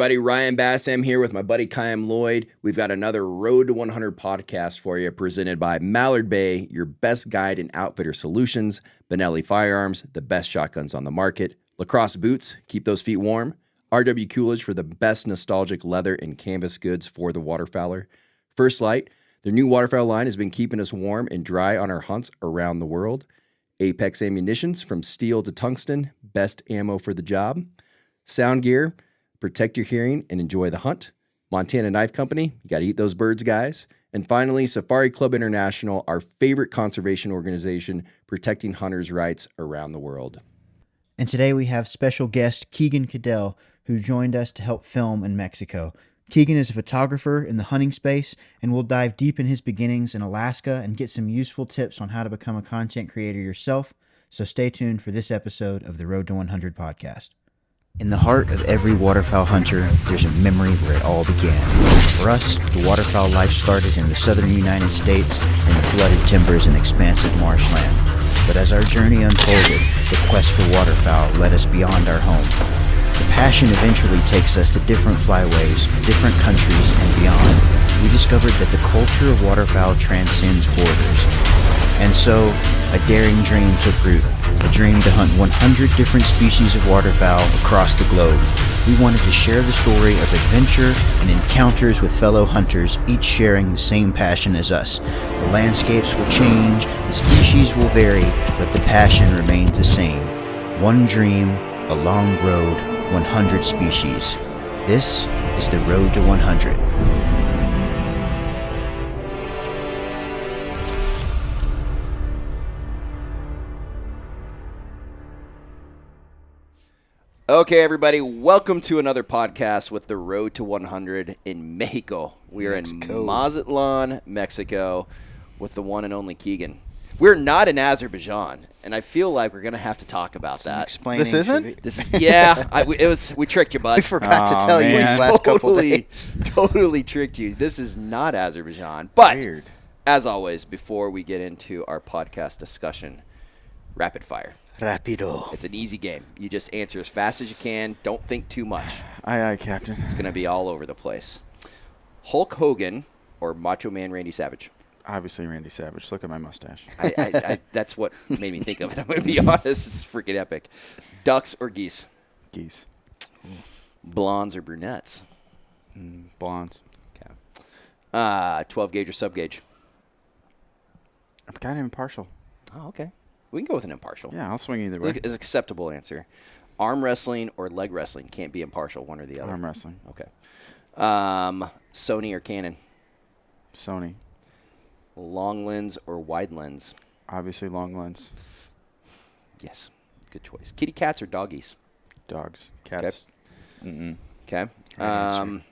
Buddy Ryan Bassam here with my buddy Kym Lloyd. We've got another Road to 100 podcast for you, presented by Mallard Bay, your best guide in outfitter solutions, Benelli Firearms, the best shotguns on the market, Lacrosse boots, keep those feet warm, RW Coolidge for the best nostalgic leather and canvas goods for the waterfowler, First Light, their new waterfowl line has been keeping us warm and dry on our hunts around the world, Apex Ammunitions, from steel to tungsten, best ammo for the job, Sound Gear, protect your hearing and enjoy the hunt. Montana Knife Company, you got to eat those birds, guys. And finally, Safari Club International, our favorite conservation organization, protecting hunters' rights around the world. And today we have special guest Keegan Keddell, who joined us to help film in Mexico. Keegan is a photographer in the hunting space, and we'll dive deep in his beginnings in Alaska and get some useful tips on how to become a content creator yourself. So stay tuned for this episode of the Road to 100 podcast. In the heart of every waterfowl hunter, there's a memory where it all began. For us, the waterfowl life started in the southern United States in the flooded timbers and expansive marshland. But as our journey unfolded, the quest for waterfowl led us beyond our home. The passion eventually takes us to different flyways, different countries, and beyond. We discovered that the culture of waterfowl transcends borders. And so, a daring dream took root, a dream to hunt 100 different species of waterfowl across the globe. We wanted to share the story of adventure and encounters with fellow hunters, each sharing the same passion as us. The landscapes will change, the species will vary, but the passion remains the same. One dream, a long road, 100 species. This is the Road to 100. Okay, everybody, welcome to another podcast with the Road to 100 in Mexico. We are in Mazatlan, Mexico, with the one and only Keegan. We're not in Azerbaijan, and I feel like we're going to have to talk about that. This isn't? This is, yeah, we tricked you, bud. We forgot to tell you these last couple days. Totally tricked you. This is not Azerbaijan. But, Weird. As always, before we get into our podcast discussion, rapid fire. Rapido. It's an easy game. You just answer as fast as you can. Don't think too much. Aye, aye, Captain. It's going to be all over the place. Hulk Hogan or Macho Man Randy Savage? Obviously, Randy Savage. Look at my mustache. That's what made me think of it. I'm going to be honest. It's freaking epic. Ducks or geese? Geese. Blondes or brunettes? Blondes. Okay. 12 gauge or sub gauge? I'm kind of impartial. Oh, okay. We can go with an impartial. Yeah, I'll swing either way. It's an acceptable answer. Arm wrestling or leg wrestling? Can't be impartial, one or the other. Arm wrestling. Okay. Sony or Canon? Sony. Long lens or wide lens? Obviously, long lens. Yes. Good choice. Kitty cats or doggies? Dogs. Cats. Mm-mm. Okay. Answer.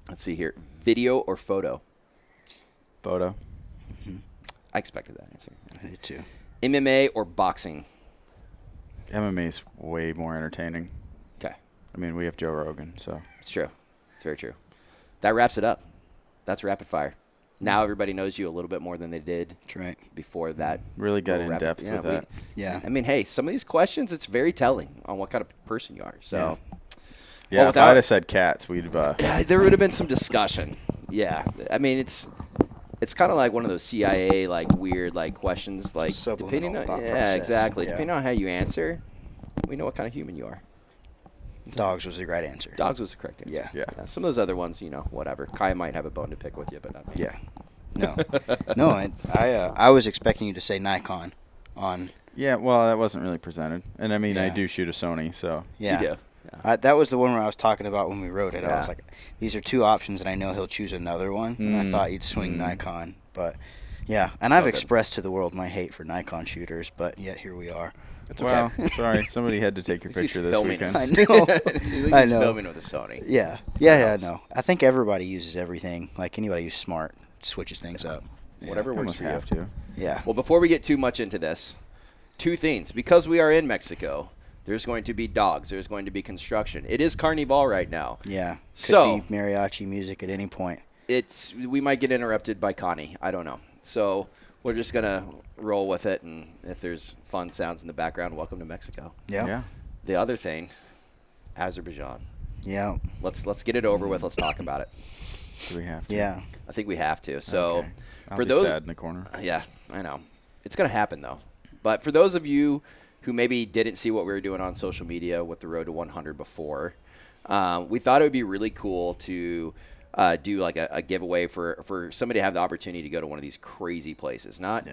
Let's see here. Video or photo? Photo. I expected that answer. I do too. MMA or boxing? MMA is way more entertaining. Okay. I mean, we have Joe Rogan, so. It's true. It's very true. That wraps it up. That's rapid fire. Now everybody knows you a little bit more than they did That's right. before that. Really got in depth with that. Yeah. I mean, hey, some of these questions, it's very telling on what kind of person you are. So, Yeah, if I'd have said cats, we'd yeah, there would have been some discussion. Yeah. I mean, it's kind of like one of those CIA weird questions depending on exactly. Yeah. Depending on how you answer, we know what kind of human you are. Dogs was the right answer. Dogs was the correct answer. Yeah. Some of those other ones, whatever. Kai might have a bone to pick with you, but not me. Yeah. No. I was expecting you to say Nikon on. Yeah, well, that wasn't really presented. And, I mean, I Yeah. do shoot a Sony, so. Yeah. You do. Yeah. That was the one where I was talking about when we wrote it. Yeah. I was like, these are two options, and I know he'll choose another one. And I thought you'd swing Nikon. But, yeah. And I've all good. expressed to the world my hate for Nikon shooters, but yet here we are. It's Well, okay. sorry, somebody had to take your At least picture he's this filming weekend. us. I know. At least I he's know. filming with a Sony. Yeah. So Yeah, helps. no. I think everybody uses everything. Like, anybody who's smart switches things up. Whatever You works almost for you. have to. Yeah. Well, before we get too much into this, two things. Because we are in Mexico, there's going to be dogs. There's going to be construction. It is Carnival right now. Yeah. Could So- be mariachi music at any point. We might get interrupted by Connie. I don't know. So we're just going to roll with it. And if there's fun sounds in the background, welcome to Mexico. Yeah. Yeah. The other thing, Azerbaijan. Yeah. Let's get it over with. Let's talk about it. Do we have to? Yeah. I think we have to. So Okay. I'll for be those, sad in the corner. yeah, I know it's gonna happen though. But for those of you who maybe didn't see what we were doing on social media with the Road to 100 before, we thought it would be really cool to do like a giveaway for somebody to have the opportunity to go to one of these crazy places, not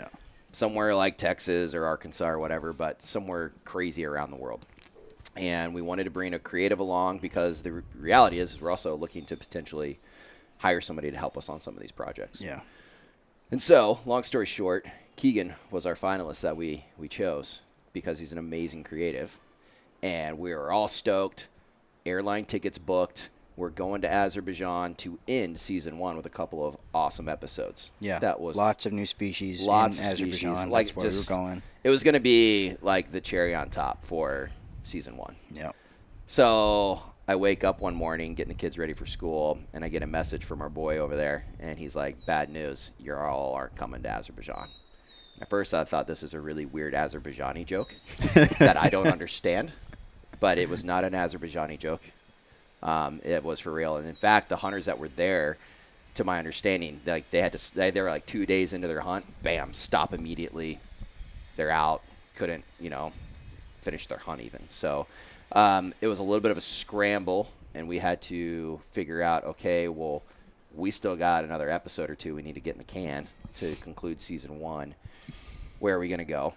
somewhere like Texas or Arkansas or whatever, but somewhere crazy around the world. And we wanted to bring a creative along because the reality is we're also looking to potentially hire somebody to help us on some of these projects. Yeah. And so, long story short, Keegan was our finalist that we chose because he's an amazing creative. And we were all stoked. Airline tickets booked. We're going to Azerbaijan to end season 1 with a couple of awesome episodes. Yeah. That was lots of new species lots in of Azerbaijan. species. That's where we were going. It was going to be like the cherry on top for season 1. Yeah. So I wake up one morning, getting the kids ready for school, and I get a message from our boy over there, and he's like, bad news, you all aren't coming to Azerbaijan. At first, I thought this was a really weird Azerbaijani joke that I don't understand, but it was not an Azerbaijani joke. It was for real. And in fact, the hunters that were there, to my understanding, like they were like 2 days into their hunt, bam, stop immediately. They're out, couldn't, finish their hunt even. So it was a little bit of a scramble, and we had to figure out, okay, well, we still got another episode or two we need to get in the can to conclude season 1. Where are we going to go?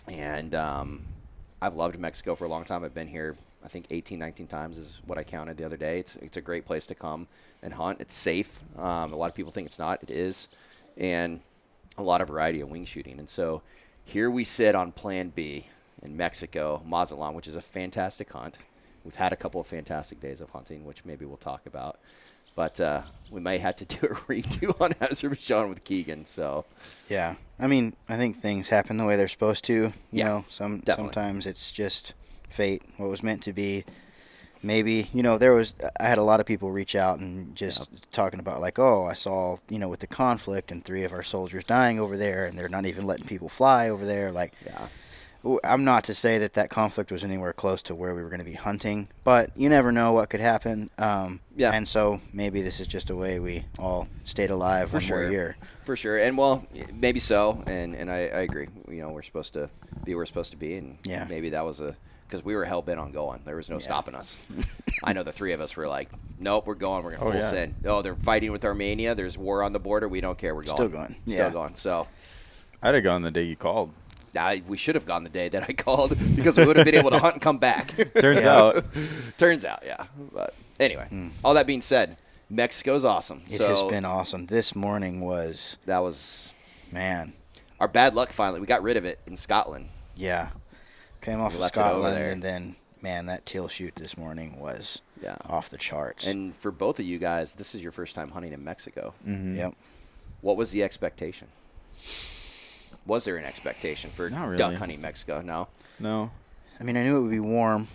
And I've loved Mexico for a long time. I've been here, I think, 18, 19 times is what I counted the other day. It's a great place to come and hunt. It's safe. A lot of people think it's not. It is. And a lot of variety of wing shooting. And so here we sit on Plan B in Mexico, Mazatlan, which is a fantastic hunt. We've had a couple of fantastic days of hunting, which maybe we'll talk about. But we may have to do a redo on Azerbaijan with Keegan. So Yeah. I mean, I think things happen the way they're supposed to. You know, definitely. sometimes it's just fate, what was meant to be. Maybe, I had a lot of people reach out and just talking about like, oh, I saw, with the conflict and 3 of our soldiers dying over there, and they're not even letting people fly over there. Like, I'm not to say that conflict was anywhere close to where we were going to be hunting, but you never know what could happen. And so maybe this is just a way we all stayed alive one more year. For sure. And, well, maybe so. And I agree. We're supposed to be where we're supposed to be. And maybe that was because we were hell-bent on going. There was no stopping us. I know the 3 of us were like, nope, we're going. We're going to full send. Oh, they're fighting with Armenia. There's war on the border. We don't care. We're going. Still going. Still going. So I'd have gone the day you called. we should have gone the day that I called because we would have been able to hunt and come back. Turns out. Turns out, yeah. But anyway, all that being said, Mexico's awesome. It has been awesome. This morning was, man, our bad luck finally. We got rid of it in Scotland. Yeah. Came off of left it over Scotland, there. and then, man, that teal shoot this morning was off the charts. And for both of you guys, this is your first time hunting in Mexico. Mm-hmm. Yep. What was the expectation? Was there an expectation for Not really. duck hunting in Mexico? No. I mean, I knew it would be warm.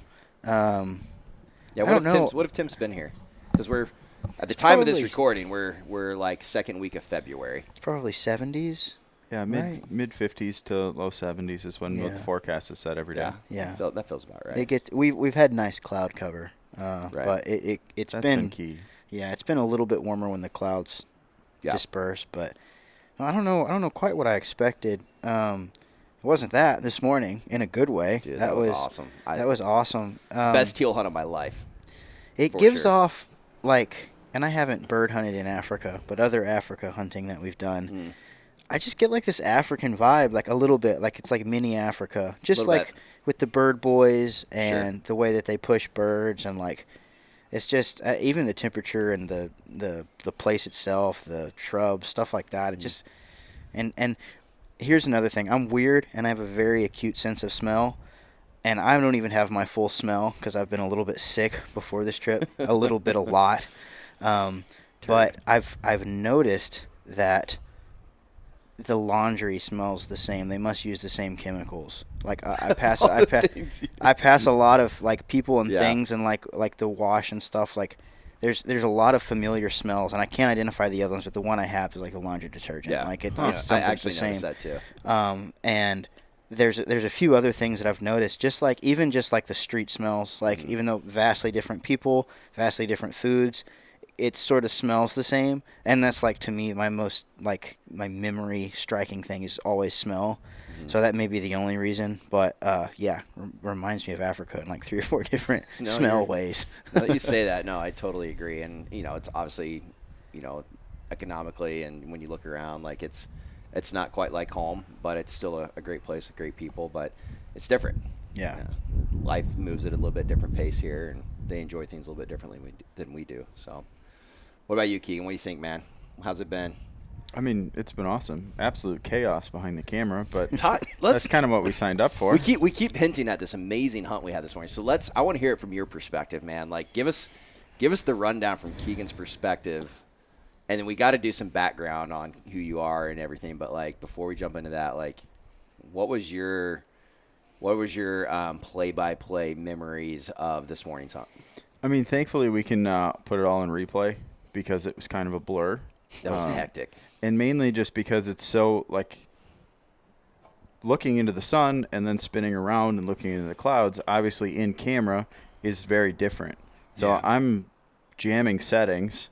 Yeah. I don't know. What if Tim's been here? Because we're at the time of this probably- recording, we're like second week of February. It's probably 70s. Yeah, mid 50s to low 70s is when the Yeah. forecast is set every day. Yeah. That feels about right. We've had nice cloud cover, but it's That's been key. Yeah, it's been a little bit warmer when the clouds disperse, but I don't know quite what I expected. It wasn't that this morning in a good way. Dude, that was awesome. That was awesome. Best teal hunt of my life. It gives off and I haven't bird hunted in Africa, but other Africa hunting that we've done, I just get like this African vibe, like a little bit, like it's like mini Africa, just like bit. with the bird boys and the way that they push birds, and like it's just even the temperature and the place itself, the shrubs, stuff like that. It just and here's another thing. I'm weird and I have a very acute sense of smell. And I don't even have my full smell because I've been a little bit sick before this trip, a lot. But I've noticed that the laundry smells the same. They must use the same chemicals. Like I pass a lot of like people and things, and like the wash and stuff. Like there's a lot of familiar smells, and I can't identify the other ones, but the one I have is like the laundry detergent. Yeah. Like it's I something actually the same. noticed that too. And there's a few other things that I've noticed, just like the street smells, like even though vastly different people, vastly different foods, it sort of smells the same. And that's like, to me, my most, like, my memory striking thing is always smell. So that may be the only reason, but reminds me of Africa in like 3 or 4 different smell ways. No, you say that. No, I totally agree. And, it's obviously, economically, and when you look around, like it's not quite like home, but it's still a great place with great people, but it's different. Yeah. Life moves at a little bit different pace here, and they enjoy things a little bit differently than we do. So what about you, Keegan? What do you think, man? How's it been? I mean, it's been awesome. Absolute chaos behind the camera, but that's kind of what we signed up for. We keep hinting at this amazing hunt we had this morning. So I want to hear it from your perspective, man. Like, give us the rundown from Keegan's perspective, and then we got to do some background on who you are and everything. But like, before we jump into that, like, what was your play-by-play memories of this morning's hunt? I mean, thankfully we can put it all in replay because it was kind of a blur. That was hectic. And mainly just because it's so, like, looking into the sun and then spinning around and looking into the clouds, obviously in camera is very different. So I'm jamming settings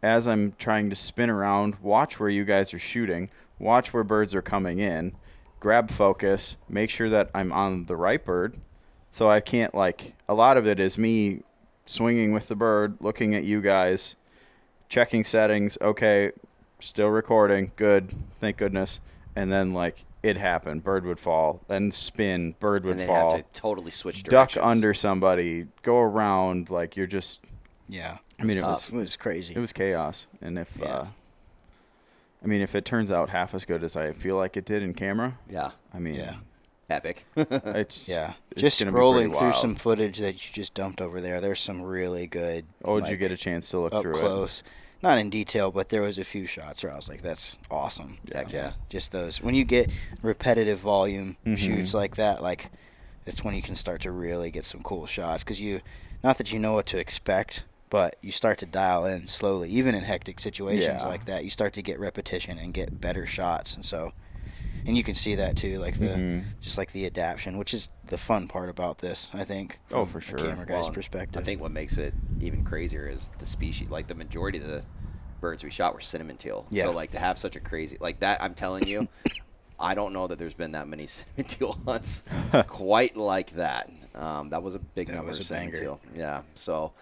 as I'm trying to spin around, watch where you guys are shooting, watch where birds are coming in, grab focus, make sure that I'm on the right bird. So I can't, like, a lot of it is me swinging with the bird, looking at you guys, checking settings, okay, still recording, good, thank goodness. And then, like, it happened. Bird would fall, then spin, bird would fall. And then have to totally switch directions. Duck under somebody, go around, like, you're just... Yeah. I mean, it was crazy. It was chaos. And if... if it turns out half as good as I feel like it did in camera... Yeah. I mean... Yeah. Epic. It's just gonna scrolling be through wild. some footage that you just dumped over there. There's some really good. Oh, did you get a chance to look up through close? Not in detail, but there was a few shots where I was like, "That's awesome." Heck yeah. Just those when you get repetitive volume shoots like that, like that's when you can start to really get some cool shots. Because not that you know what to expect, but you start to dial in slowly. Even in hectic situations like that, you start to get repetition and get better shots, and you can see that too, like just like the adaptation, which is the fun part about this, I think. Oh, for sure. The camera guy's perspective. I think what makes it even crazier is the species. Like, the majority of the birds we shot were cinnamon teal. Yeah. So, like, to have such a crazy, like that, I'm telling you, I don't know that there's been that many cinnamon teal hunts quite like that. That was a big number of cinnamon teal. Yeah. So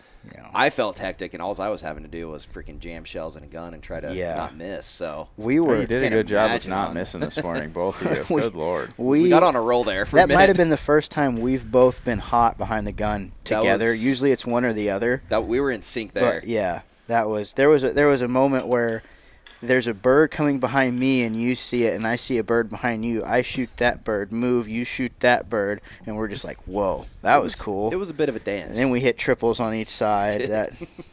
I felt hectic, and all I was having to do was freaking jam shells in a gun and try to not miss. So you did a good job of not missing this morning, both of you. Good Lord. We got on a roll there for a minute. That might have been the first time we've both been hot behind the gun together. Usually it's one or the other. That we were in sync there. But there was a moment where there's a bird coming behind me and you see it, and I see a bird behind you. I shoot that bird, move, you shoot that bird, and we're just like, whoa, that was cool. It was a bit of a dance. And then we hit triples on each side.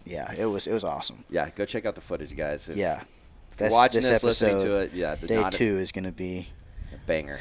It was awesome. Yeah, go check out the footage, guys. If you're watching this, listening to it, day 2 is going to be a banger.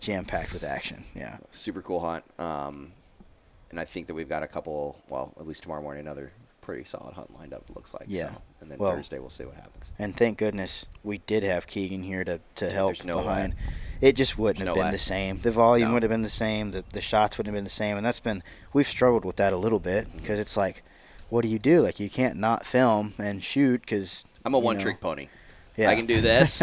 Jam-packed with action. Yeah. Super cool hunt. And I think that we've got a couple, well, at least tomorrow morning, another pretty solid hunt lined up, it looks like. Yeah. So, and then Thursday we'll see what happens. And thank goodness we did have Keegan here to help behind. Way. It just wouldn't have been the same. The volume would have been the same. The shots wouldn't have been the same. And we've struggled with that a little bit because it's like, what do you do? Like, you can't not film and shoot because I'm a one-trick pony. Yeah. I can do this,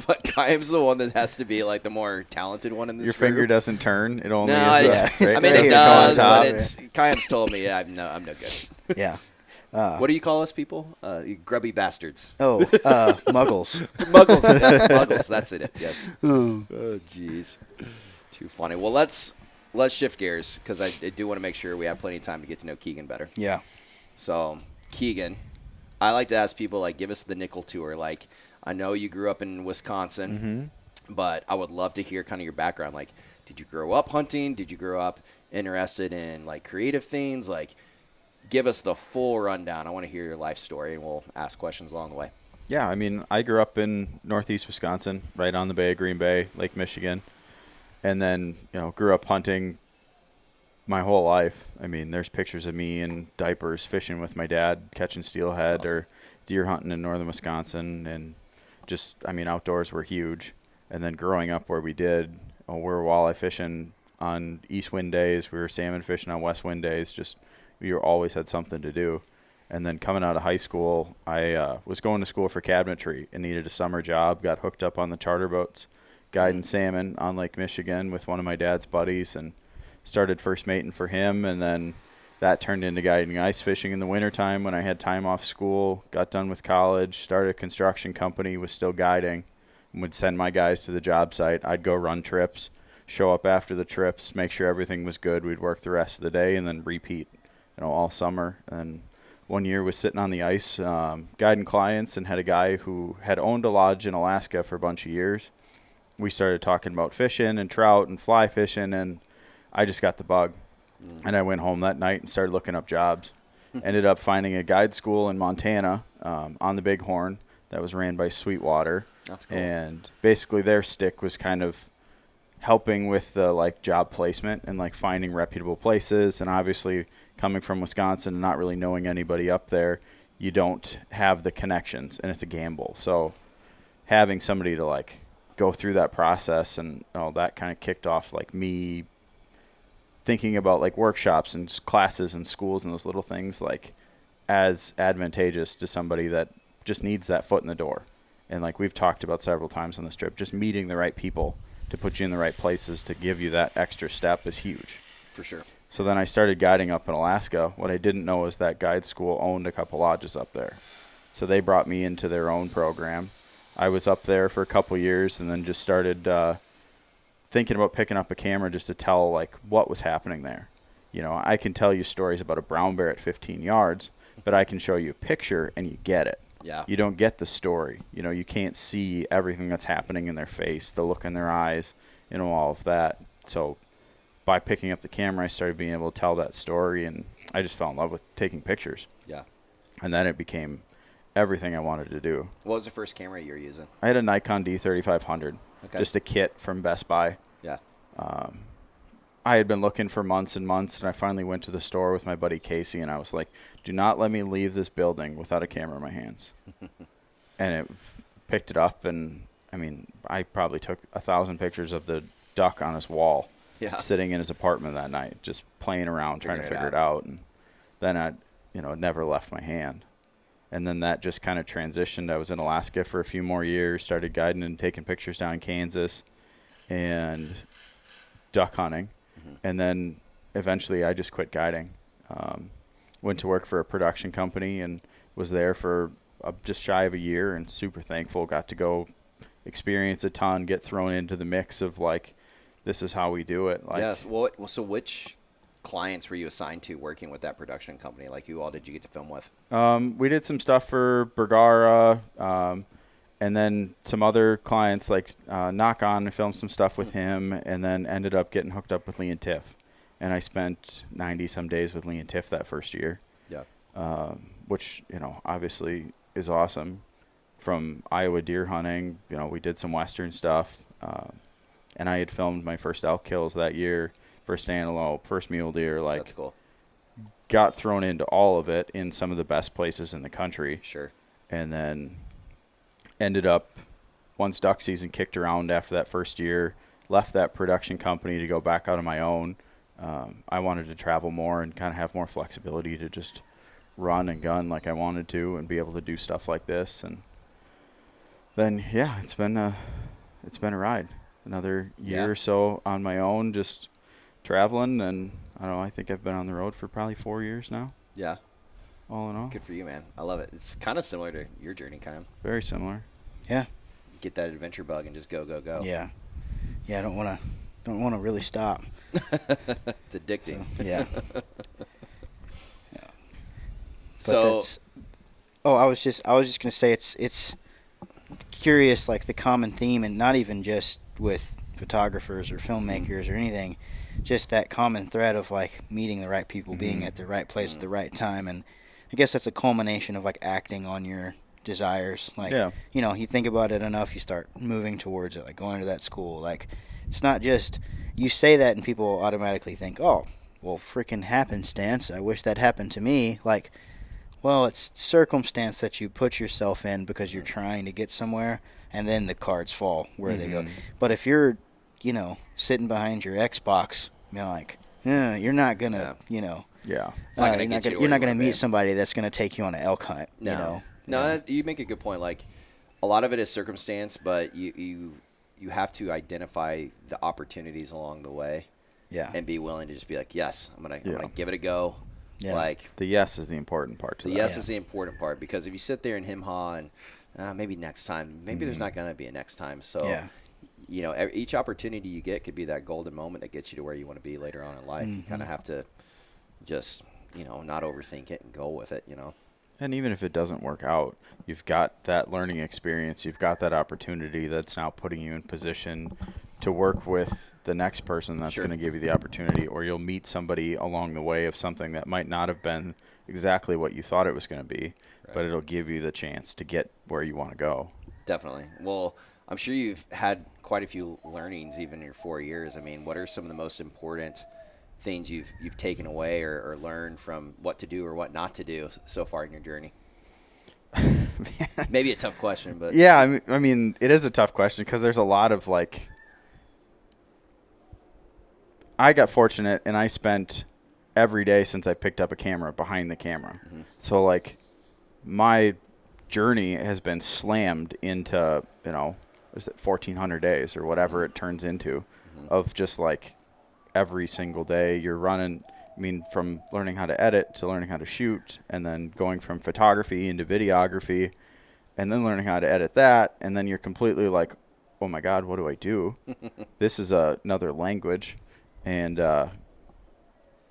but Kayam's the one that has to be like the more talented one in this Your group. finger doesn't turn. It only is right? I mean, it does, but Kayam's told me, I'm no good. Yeah. What do you call us people? You grubby bastards. Oh, muggles. Muggles. Yes, muggles. That's it. Yes. Oh, jeez. Too funny. Well, let's shift gears because I do want to make sure we have plenty of time to get to know Keegan better. Yeah. So, Keegan, I like to ask people, like, give us the nickel tour. Like, I know you grew up in Wisconsin, but I would love to hear kind of your background. Like, did you grow up hunting? Did you grow up interested in, like, creative things? Like, give us the full rundown. I want to hear your life story, and we'll ask questions along the way. Yeah, I mean, I grew up in northeast Wisconsin, right on the Bay of Green Bay, Lake Michigan, and then, grew up hunting my whole life. I mean, there's pictures of me in diapers fishing with my dad, catching steelhead or deer hunting in northern Wisconsin, and just, outdoors were huge. And then growing up where we did, we were walleye fishing on east wind days. We were salmon fishing on west wind days. Just always had something to do. And then coming out of high school, I was going to school for cabinetry and needed a summer job. Got hooked up on the charter boats, guiding salmon on Lake Michigan with one of my dad's buddies, and started first mating for him. And then that turned into guiding ice fishing in the wintertime when I had time off school. Got done with college, started a construction company, was still guiding, and would send my guys to the job site. I'd go run trips, show up after the trips, make sure everything was good. We'd work the rest of the day and then repeat, all summer. And one year was sitting on the ice guiding clients, and had a guy who had owned a lodge in Alaska for a bunch of years. We started talking about fishing and trout and fly fishing, and I just got the bug. And I went home that night and started looking up jobs. Ended up finding a guide school in Montana on the Bighorn that was ran by Sweetwater. That's cool. And basically their stick was kind of helping with the job placement and finding reputable places. And obviously coming from Wisconsin and not really knowing anybody up there, you don't have the connections, and it's a gamble. So having somebody to go through that process, and that kind of kicked off me thinking about workshops and classes and schools and those little things as advantageous to somebody that just needs that foot in the door. And we've talked about several times on this trip, just meeting the right people to put you in the right places to give you that extra step is huge. For sure. So then I started guiding up in Alaska. What I didn't know is that guide school owned a couple lodges up there. So they brought me into their own program. I was up there for a couple years, and then just started thinking about picking up a camera just to tell what was happening there. I can tell you stories about a brown bear at 15 yards, but I can show you a picture and you get it. Yeah. You don't get the story. You can't see everything that's happening in their face, the look in their eyes, all of that. So by picking up the camera, I started being able to tell that story, and I just fell in love with taking pictures. Yeah. And then it became everything I wanted to do. What was the first camera you were using? I had a Nikon D3500, just a kit from Best Buy. Yeah. I had been looking for months and months, and I finally went to the store with my buddy Casey, and I was like, do not let me leave this building without a camera in my hands. And it picked it up, and I probably took 1,000 pictures of the duck on his wall, sitting in his apartment that night, just playing around, trying to figure it out. And then it never left my hand. And then that just kind of transitioned. I was in Alaska for a few more years, started guiding and taking pictures down in Kansas and duck hunting. And then eventually I just quit guiding. Went to work for a production company and was there for just shy of a year, and super thankful. Got to go experience a ton, get thrown into the mix of this is how we do it. Yes. Well, so which clients were you assigned to working with that production company? Who all did you get to film with? We did some stuff for Bergara, and then some other clients Knock On. I filmed some stuff with him, and then ended up getting hooked up with Lee and Tiff. And I spent 90-some days with Lee and Tiff that first year. Yeah. Which, obviously is awesome. From Iowa deer hunting, we did some Western stuff. And I had filmed my first elk kills that year, first antelope, first mule deer. That's cool. Got thrown into all of it in some of the best places in the country. Sure. And then ended up, once duck season kicked around after that first year, left that production company to go back out on my own. I wanted to travel more and kind of have more flexibility to just run and gun like I wanted to and be able to do stuff like this. And then, it's been a ride. Another year or so on my own, just traveling. And I think I've been on the road for probably 4 years now. Yeah. All in all. Good for you, man. I love it. It's kind of similar to your journey, Kyle. Very similar. Yeah. Get that adventure bug and just go, go, go. Yeah. Yeah, I don't want to really stop. It's addicting. So, yeah. So, I was just gonna say it's curious, the common theme, and not even just with photographers or filmmakers or anything, just that common thread of meeting the right people, being at the right place at the right time. And I guess that's a culmination of acting on your desires. You think about it enough, you start moving towards it, going to that school. It's not just you say that and people automatically think, oh, well, freaking happenstance, I wish that happened to me. Well, it's circumstance that you put yourself in because you're trying to get somewhere, and then the cards fall where they go. But if you're, sitting behind your Xbox, like, you're not gonna, Yeah. It's not gonna get you you're not gonna wanna meet be. somebody that's gonna take you on an elk hunt. No, you make a good point. Like, a lot of it is circumstance, but you have to identify the opportunities along the way. Yeah. And be willing to just be like, yes, I'm gonna give it a go. Yeah. Like, The yes is the important part to the that. yes is the important part, because if you sit there and hem-haw and maybe next time, maybe there's not gonna be a next time. So, each opportunity you get could be that golden moment that gets you to where you want to be later on in life. You kind of have to just, not overthink it and go with it, And even if it doesn't work out, you've got that learning experience. You've got that opportunity that's now putting you in position to work with the next person that's Sure. going to give you the opportunity, or you'll meet somebody along the way of something that might not have been exactly what you thought it was going to be, but it'll give you the chance to get where you want to go. Definitely. Well, I'm sure you've had quite a few learnings even in your 4 years. I mean, what are some of the most important things you've taken away or learned from what to do or what not to do so far in your journey? Maybe a tough question, but Yeah, I mean, it is a tough question because there's a lot of I got fortunate and I spent every day since I picked up a camera behind the camera. So my journey has been slammed into, is it 1,400 days or whatever it turns into of just every single day you're running. I mean, from learning how to edit to learning how to shoot, and then going from photography into videography, and then learning how to edit that. And then you're completely like, oh my God, what do I do? This is another language. And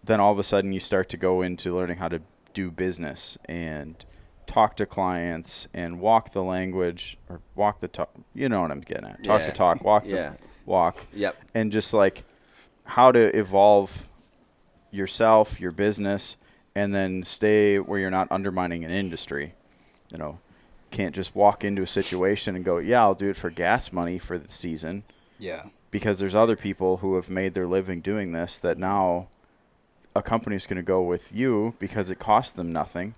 then all of a sudden you start to go into learning how to do business and talk to clients and walk the language or walk the talk. You know what I'm getting at. Talk the talk, walk the walk. Yep. And just how to evolve yourself, your business, and then stay where you're not undermining an industry. Can't just walk into a situation and go, yeah, I'll do it for gas money for the season. Yeah. Because there's other people who have made their living doing this that now a company's going to go with you because it costs them nothing.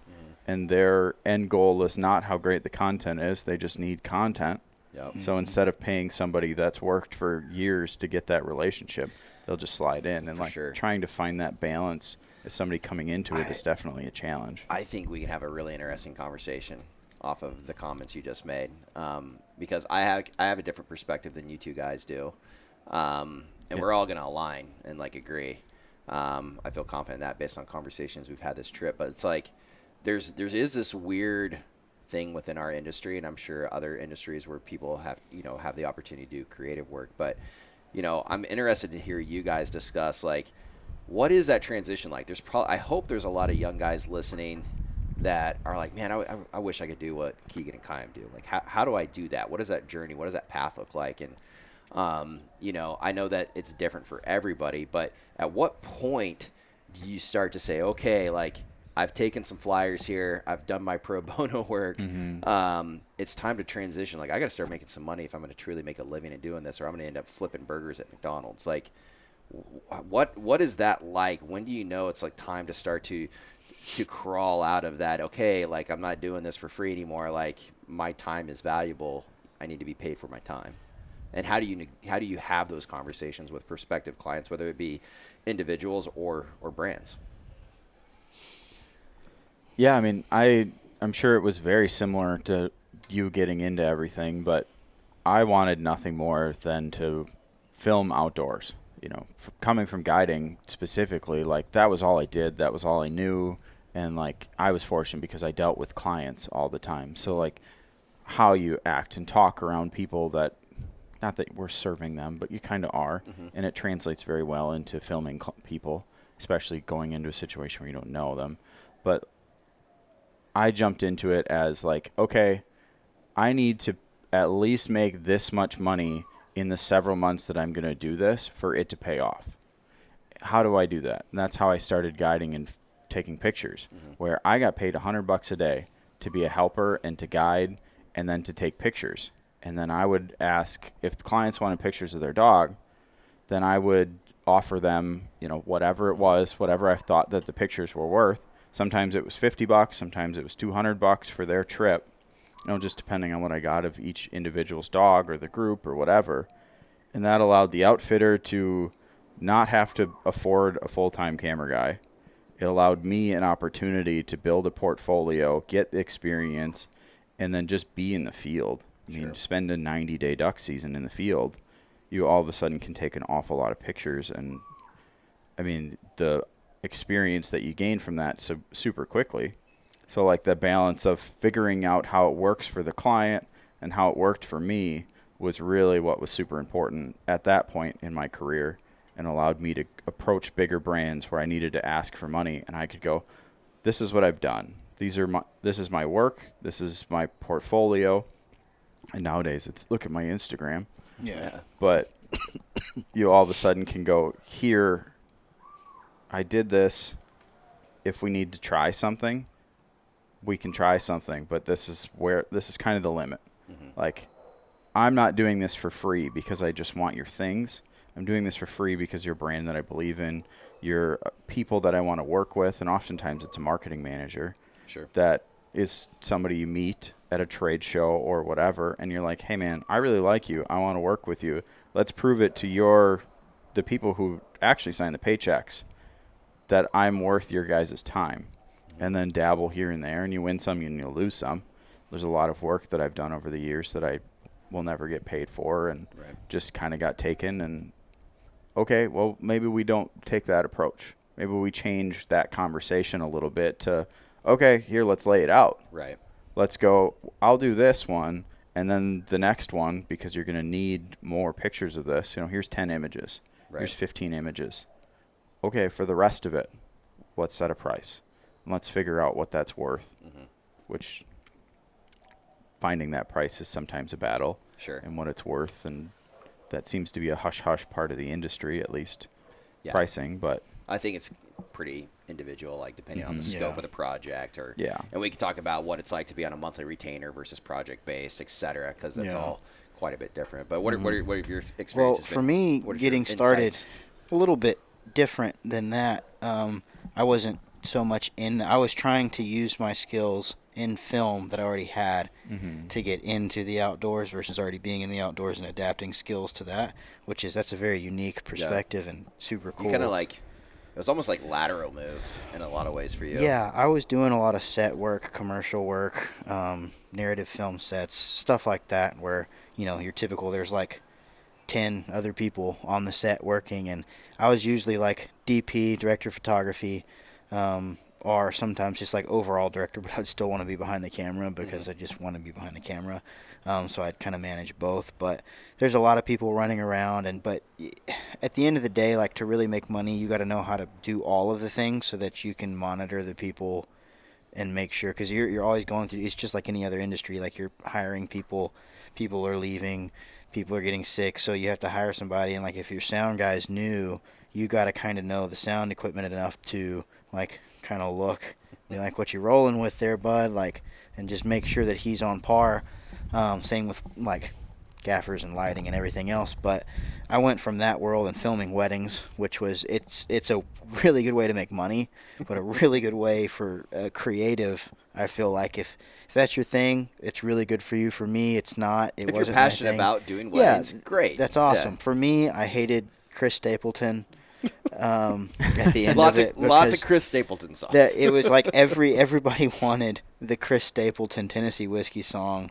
And their end goal is not how great the content is. They just need content. Yep. So instead of paying somebody that's worked for years to get that relationship, they'll just slide in. And trying to find that balance as somebody coming into it is definitely a challenge. I think we can have a really interesting conversation off of the comments you just made, because I have a different perspective than you two guys do, and we're all going to align and agree. I feel confident in that based on conversations we've had this trip. But it's there is this weird thing within our industry, and I'm sure other industries where people have the opportunity to do creative work. But I'm interested to hear you guys discuss what is that transition like. I hope there's a lot of young guys listening that are like, man, I wish I could do what Keegan and Kyle do. How do I do that? What is that journey? What does that path look like? And I know that it's different for everybody, but at what point do you start to say, okay, I've taken some flyers here, I've done my pro bono work, it's time to transition. I got to start making some money if I'm going to truly make a living at doing this, or I'm going to end up flipping burgers at McDonald's. What is that like? When do you know it's time to start to crawl out of that? Okay, I'm not doing this for free anymore. My time is valuable. I need to be paid for my time. And how do you have those conversations with prospective clients, whether it be individuals or brands? Yeah, I mean, I'm sure it was very similar to you getting into everything, but I wanted nothing more than to film outdoors. Coming from guiding specifically, that was all I did. That was all I knew. And I was fortunate because I dealt with clients all the time. So how you act and talk around people that, not that we're serving them, but you kind of are. And it translates very well into filming people, especially going into a situation where you don't know them. But I jumped into it as okay, I need to at least make this much money in the several months that I'm going to do this for it to pay off. How do I do that? And that's how I started guiding and taking pictures, where I got paid $100 a day to be a helper and to guide and then to take pictures. And then I would ask if the clients wanted pictures of their dog, then I would offer them, whatever it was, whatever I thought that the pictures were worth. Sometimes it was $50, sometimes it was $200 for their trip. just depending on what I got of each individual's dog or the group or whatever. And that allowed the outfitter to not have to afford a full-time camera guy. It allowed me an opportunity to build a portfolio, get the experience, and then just be in the field. I mean, spend a 90-day duck season in the field. You all of a sudden can take an awful lot of pictures. And, I mean, the experience that you gain from that super quickly. So, like, the balance of figuring out how it works for the client and how it worked for me was really what was super important at that point in my career, and allowed me to approach bigger brands where I needed to ask for money, and I could go, this is what I've done. This is my work. This is my portfolio. And nowadays it's look at my Instagram. Yeah. But you all of a sudden can go, here, I did this. If we need to try something, we can try something, but this is kind of the limit. Mm-hmm. Like, I'm not doing this for free because I just want your things. I'm doing this for free because you're a brand that I believe in. You're people that I want to work with, and oftentimes it's a marketing manager. Sure. That is somebody you meet at a trade show or whatever, and you're like, hey, man, I really like you. I want to work with you. Let's prove it to the people who actually sign the paychecks that I'm worth your guys' time. And then dabble here and there, and you win some and you'll lose some. There's a lot of work that I've done over the years that I will never get paid for, and just kind of got taken. And okay, well, maybe we don't take that approach. Maybe we change that conversation a little bit to, okay, here, let's lay it out. Right. Let's go, I'll do this one, and then the next one, because you're going to need more pictures of this. Here's 10 images. Right. Here's 15 images. Okay, for the rest of it, let's set a price. And let's figure out what that's worth, which finding that price is sometimes a battle. Sure. And what it's worth, and that seems to be a hush-hush part of the industry, at least, pricing. But I think it's pretty individual, like depending on the scope of the project. And we can talk about what it's like to be on a monthly retainer versus project-based, et cetera, because that's all quite a bit different. But what are your experiences? Well, for me, getting started a little bit different than that. I wasn't so much I was trying to use my skills in film that I already had to get into the outdoors versus already being in the outdoors and adapting skills to that, that's a very unique perspective and super cool. You kind of it was almost like lateral move in a lot of ways for you. Yeah, I was doing a lot of set work, commercial work, narrative film sets, stuff like that, where, your typical, there's like 10 other people on the set working, and I was usually like DP, director of photography, or sometimes just like overall director, but I'd still want to be behind the camera because I just want to be behind the camera. So I'd kind of manage both. But there's a lot of people running around, but at the end of the day, like, to really make money, you got to know how to do all of the things so that you can monitor the people and make sure, because you're always going through. It's just like any other industry. Like, you're hiring people are leaving, people are getting sick, so you have to hire somebody. And like, if your sound guy's new, you got to kind of know the sound equipment enough to like kind of look, like, what you rolling with there, bud, like, and just make sure that he's on par. Same with like gaffers and lighting and everything else. But I went from that world and filming weddings, which was it's a really good way to make money, but a really good way for creative. I feel like if that's your thing, it's really good for you. For me, it's not. It if wasn't you're passionate about doing weddings, great. That's awesome. Yeah. For me, I hated Chris Stapleton. At the end lots of it, lots of Chris Stapleton songs. It was like everybody wanted the Chris Stapleton Tennessee Whiskey song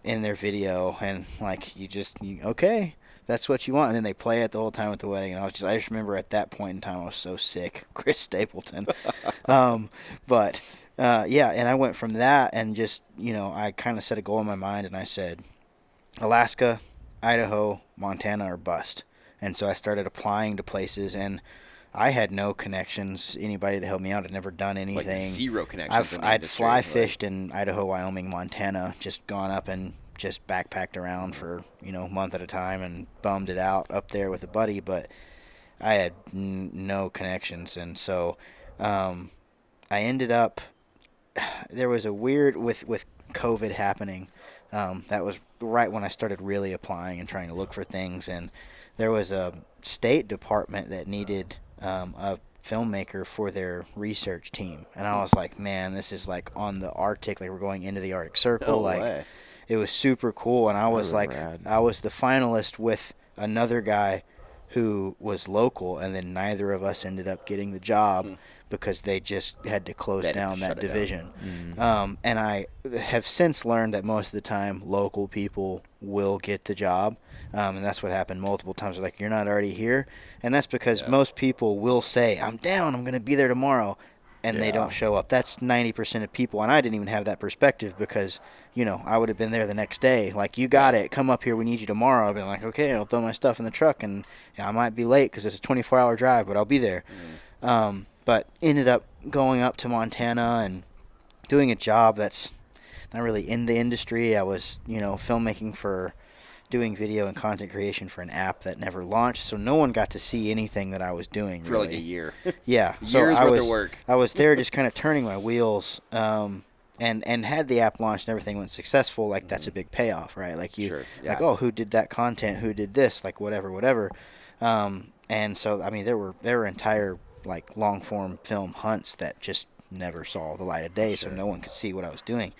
in their video, and like okay, that's what you want, and then they play it the whole time at the wedding, and I just remember at that point in time I was so sick, Chris Stapleton. But and I went from that, and just I kind of set a goal in my mind, and I said Alaska, Idaho, Montana, or bust. And so I started applying to places, and I had no connections, anybody to help me out. I'd never done anything. Like zero connections. I'd fly fished in Idaho, Wyoming, Montana, just gone up and just backpacked around for, a month at a time and bummed it out up there with a buddy. But I had no connections. And so I ended up, there was a weird, with COVID happening, that was right when I started really applying and trying to look for things. And there was a State Department that needed a filmmaker for their research team, and I was like, man, this is like on the Arctic, like we're going into the Arctic Circle, like it was super cool. And I was like, rad. I was the finalist with another guy who was local, and then neither of us ended up getting the job because they just had to close down that division. And I have since learned that most of the time local people will get the job. And that's what happened multiple times. Like, you're not already here. And that's because most people will say, I'm down, I'm going to be there tomorrow. And they don't show up. That's 90% of people. And I didn't even have that perspective because, you know, I would have been there the next day. Like, you got it. Come up here. We need you tomorrow. I've been like, okay, I'll throw my stuff in the truck. And I might be late because it's a 24-hour drive, but I'll be there. But ended up going up to Montana and doing a job that's not really in the industry. I was, you know, filmmaking for doing video and content creation for an app that never launched, so no one got to see anything that I was doing for really. like a year. Yeah, so Years worth of work. I was there just kind of turning my wheels, and had the app launched and everything went successful, like that's a big payoff, right? Like like, oh, who did that content? Who did this? Like whatever. And so I mean, there were entire like long form film hunts that just never saw the light of day, so no one could see what I was doing.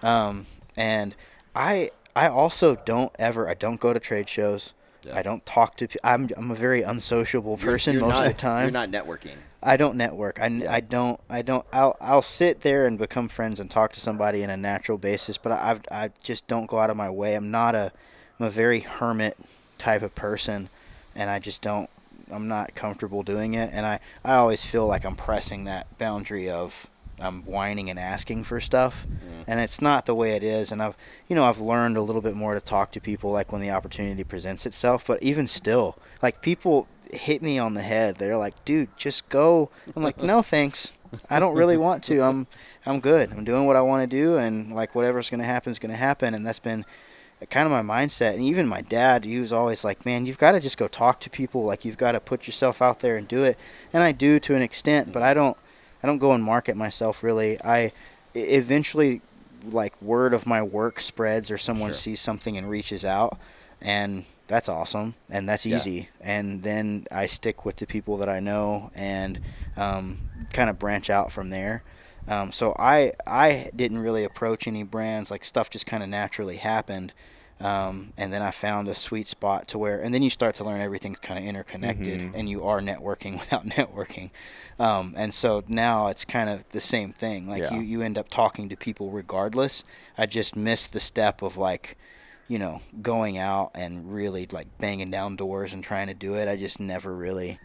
And I also don't go to trade shows. Yeah. I don't talk to I'm a very unsociable person you're most not, of the time. You're not networking. I don't network. I'll sit there and become friends and talk to somebody in a natural basis, but I just don't go out of my way. I'm a very hermit type of person, and I'm not comfortable doing it, and I always feel like I'm pressing that boundary of I'm whining and asking for stuff, and it's not the way it is. And I've learned a little bit more to talk to people like when the opportunity presents itself. But even still, like, people hit me on the head. They're like, "Dude, just go." I'm like, "No, thanks. I don't really want to. I'm good. I'm doing what I want to do, and like whatever's gonna happen is gonna happen." And that's been kind of my mindset. And even my dad, he was always like, "Man, you've got to just go talk to people. Like, you've got to put yourself out there and do it." And I do to an extent, but I don't go and market myself really. I eventually, like, word of my work spreads, or someone sees something and reaches out, and that's awesome, and that's easy. And then I stick with the people that I know and kind of branch out from there. So I didn't really approach any brands. Like, stuff just kind of naturally happened. And then I found a sweet spot to where, and then you start to learn everything's kind of interconnected, and you are networking without networking. And so now it's kind of the same thing. Like, you end up talking to people regardless. I just missed the step of, like, you know, going out and really, like, banging down doors and trying to do it. I just never really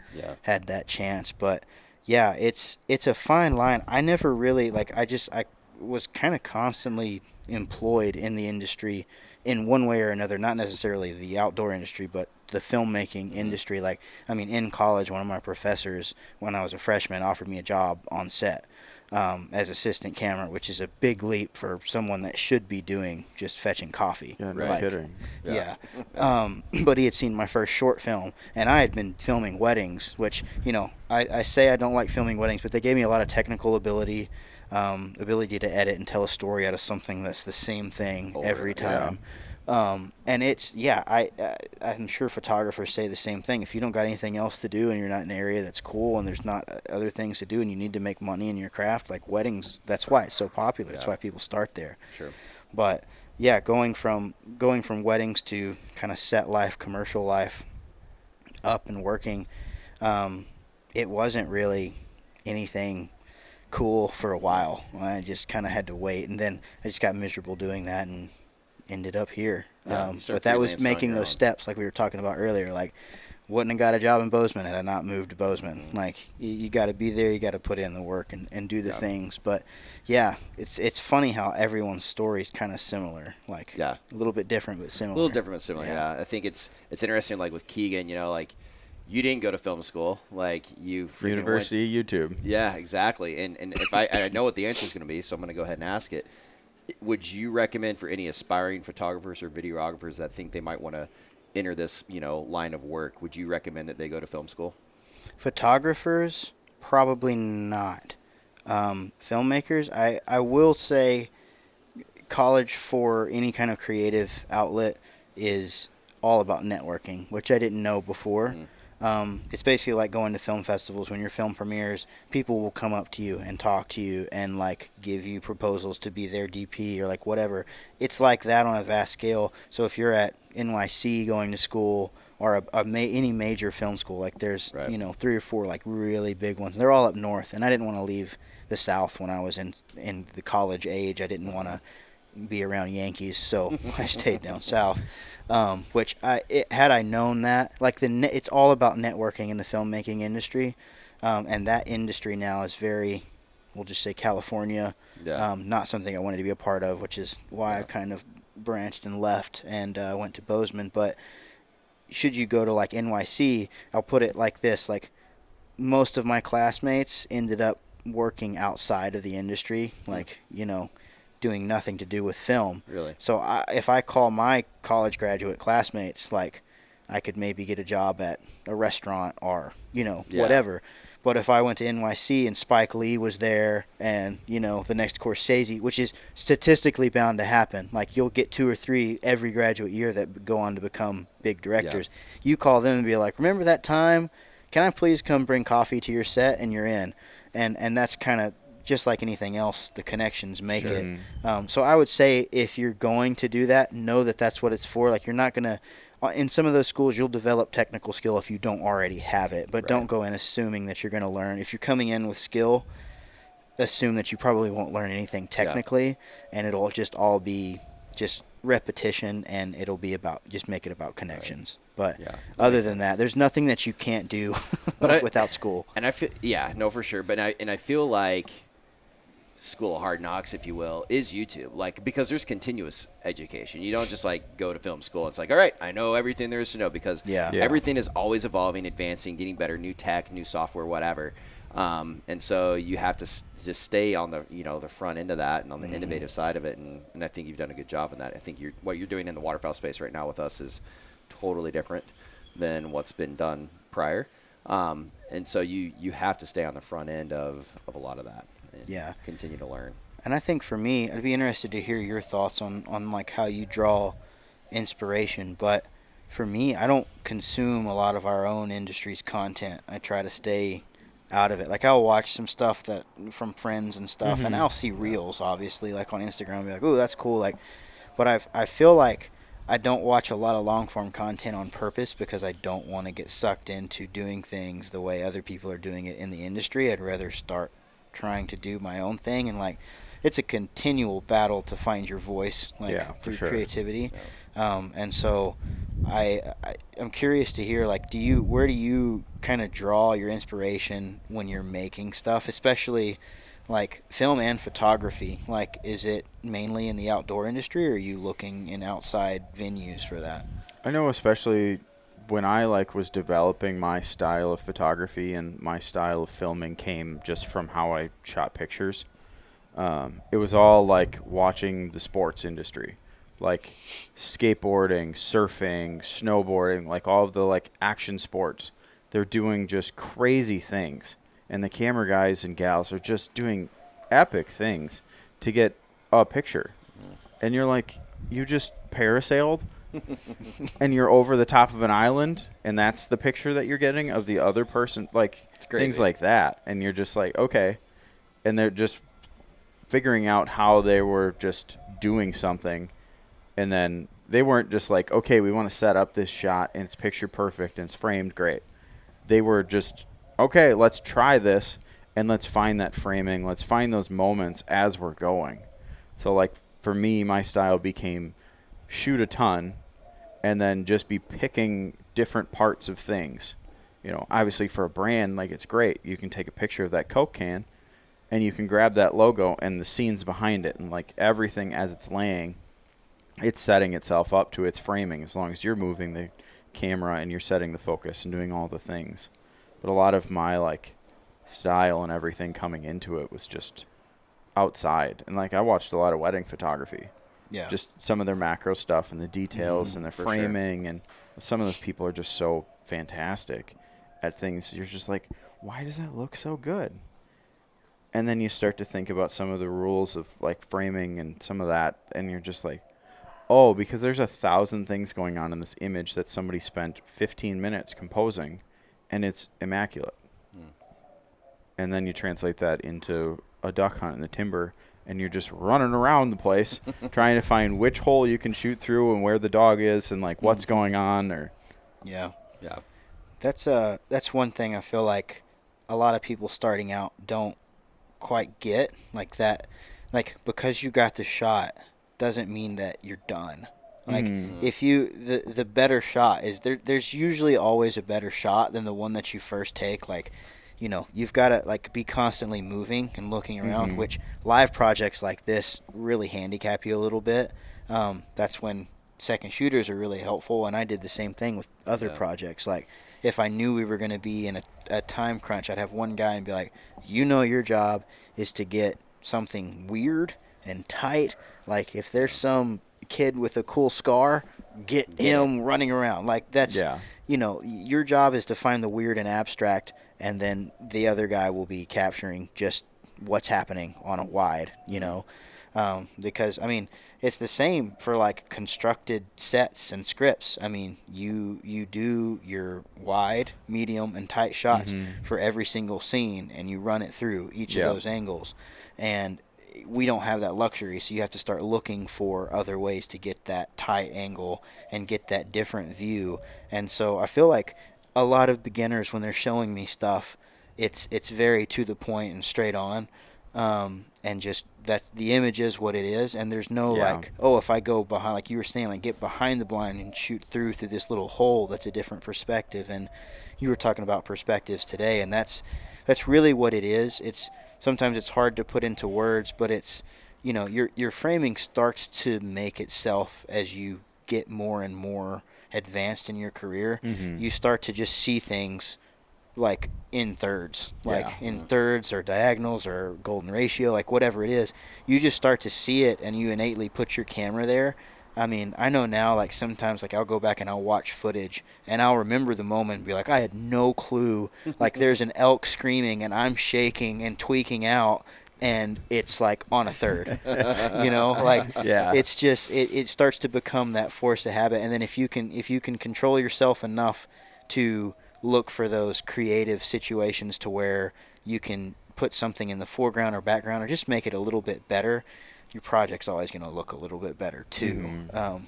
had that chance. But yeah, it's a fine line. I never really, like, I was kind of constantly employed in the industry in one way or another, not necessarily the outdoor industry, but the filmmaking industry. Like, I mean, in college, one of my professors, when I was a freshman, offered me a job on set as assistant camera, which is a big leap for someone that should be doing just fetching coffee. Yeah, no kidding. Yeah. But he had seen my first short film, and I had been filming weddings, which, you know, I say I don't like filming weddings, but they gave me a lot of technical ability to edit and tell a story out of something that's the same thing every time. And it's, I'm sure photographers say the same thing. If you don't got anything else to do and you're not in an area that's cool and there's not other things to do and you need to make money in your craft, like weddings, that's why it's so popular. That's why people start there. Sure. But yeah, going from weddings to kind of set life, commercial life, up and working, it wasn't really anything cool for a while. I just kind of had to wait, and then I just got miserable doing that and ended up here. But that was making those steps like we were talking about earlier. Like, wouldn't have got a job in Bozeman had I not moved to Bozeman. Like, you got to be there, you got to put in the work and do the things. But yeah, it's funny how everyone's story is kind of similar. Like, a little bit different but similar. A little different but similar. Yeah. I think it's interesting. Like with Keegan, you know, like, you didn't go to film school, like you University YouTube. Yeah, exactly. And if I know what the answer is going to be, so I'm going to go ahead and ask it. Would you recommend for any aspiring photographers or videographers that think they might want to enter this, you know, line of work? Would you recommend that they go to film school? Photographers, probably not. Filmmakers, I will say college for any kind of creative outlet is all about networking, which I didn't know before. It's basically like going to film festivals. When your film premieres, people will come up to you and talk to you and like give you proposals to be their DP or like whatever. It's like that on a vast scale. So if you're at NYC going to school or any major film school, like there's Right. 3 or 4 like really big ones. They're all up north, and I didn't want to leave the South when I was in the college age. I didn't want to be around Yankees, so I stayed down south. Had I known that, like it's all about networking in the filmmaking industry, and that industry now is very, we'll just say California, Yeah. not something I wanted to be a part of, which is why I kind of branched and left and went to Bozeman. But should you go to like NYC, I'll put it like this: like most of my classmates ended up working outside of the industry, like doing nothing to do with film. Really? So if I call my college graduate classmates, like I could maybe get a job at a restaurant or, whatever. But if I went to NYC and Spike Lee was there and, the next Scorsese, which is statistically bound to happen, like you'll get 2 or 3 every graduate year that go on to become big directors. Yeah. You call them and be like, remember that time? Can I please come bring coffee to your set? And you're in. And that's kind of just like anything else, the connections make it. So I would say if you're going to do that, know that that's what it's for. Like you're not going to, in some of those schools, you'll develop technical skill if you don't already have it. But don't go in assuming that you're going to learn. If you're coming in with skill, assume that you probably won't learn anything technically, and it'll just all be just repetition, and it'll be about just make it about connections. But other than that, there's nothing that you can't do without school. And I feel, for sure. But I feel like School of Hard Knocks, if you will, is YouTube. Like, because there's continuous education. You don't just like go to film school. It's like, all right, I know everything there is to know, because everything is always evolving, advancing, getting better, new tech, new software, whatever. And so you have to just stay on the the front end of that and on the innovative side of it. And I think you've done a good job in that. I think what you're doing in the waterfowl space right now with us is totally different than what's been done prior. And so you have to stay on the front end of a lot of that. And continue to learn. And I think for me, I'd be interested to hear your thoughts on like how you draw inspiration. But for me, I don't consume a lot of our own industry's content. I try to stay out of it. Like I'll watch some stuff that from friends and stuff, and I'll see reels, obviously, like on Instagram, and be like, "Ooh, that's cool." Like, but I feel like I don't watch a lot of long form content on purpose because I don't want to get sucked into doing things the way other people are doing it in the industry. I'd rather start trying to do my own thing, and like it's a continual battle to find your voice, like through creativity. And so I'm curious to hear, like, where do you kind of draw your inspiration when you're making stuff, especially like film and photography? Like, is it mainly in the outdoor industry, or are you looking in outside venues for that? I know, especially when I was developing my style of photography, and my style of filming came just from how I shot pictures. It was all like watching the sports industry, like skateboarding, surfing, snowboarding, like all of the like action sports. They're doing just crazy things, and the camera guys and gals are just doing epic things to get a picture. And you're like, you just parasailed and you're over the top of an island, and that's the picture that you're getting of the other person, like things like that. And you're just like, okay. And they're just figuring out how they were just doing something, and then they weren't just like, okay, we want to set up this shot and it's picture perfect and it's framed great. They were just, okay, let's try this, and let's find that framing, let's find those moments as we're going. So like for me, my style became shoot a ton and then just be picking different parts of things. Obviously for a brand, like, it's great. You can take a picture of that Coke can and you can grab that logo and the scenes behind it, and like everything as it's laying, it's setting itself up to its framing, as long as you're moving the camera and you're setting the focus and doing all the things. But a lot of my like style and everything coming into it was just outside. And like I watched a lot of wedding photography. Yeah. Just some of their macro stuff and the details and the framing, and some of those people are just so fantastic at things. You're just like, why does that look so good? And then you start to think about some of the rules of like framing and some of that, and you're just like, oh, because there's 1,000 things going on in this image that somebody spent 15 minutes composing, and it's immaculate. And then you translate that into a duck hunt in the timber, and you're just running around the place trying to find which hole you can shoot through and where the dog is and like what's going on. Or Yeah. That's one thing I feel like a lot of people starting out don't quite get, like that, like because you got the shot doesn't mean that you're done. Like if you the better shot is there's usually always a better shot than the one that you first take. Like, you know, you've got to like be constantly moving and looking around, which live projects like this really handicap you a little bit. That's when second shooters are really helpful, and I did the same thing with other projects. Like if I knew we were going to be in a time crunch, I'd have one guy and be like, you know, your job is to get something weird and tight. Like if there's some kid with a cool scar, get him running around. Like that's, you know, your job is to find the weird and abstract, and then the other guy will be capturing just what's happening on a wide, you know. Because, I mean, it's the same for, like, constructed sets and scripts. I mean, you do your wide, medium, and tight shots for every single scene, and you run it through each of those angles. And we don't have that luxury, so you have to start looking for other ways to get that tight angle and get that different view. And so I feel like a lot of beginners, when they're showing me stuff, it's very to the point and straight on. And just that the image is what it is, and there's no like, oh, if I go behind, like you were saying, like get behind the blind and shoot through this little hole, that's a different perspective. And you were talking about perspectives today, and that's really what it is. It's sometimes it's hard to put into words, but it's, you know, your framing starts to make itself as you get more and more advanced in your career. You start to just see things like in thirds, in thirds or diagonals or golden ratio, like whatever it is. You just start to see it, and you innately put your camera there. I mean, I know now, like sometimes like I'll go back and I'll watch footage and I'll remember the moment and be like, I had no clue. Like there's an elk screaming and I'm shaking and tweaking out, and it's like on a third, you know, like it's just, it starts to become that force of habit. And then if you can control yourself enough to look for those creative situations to where you can put something in the foreground or background or just make it a little bit better, your project's always going to look a little bit better too,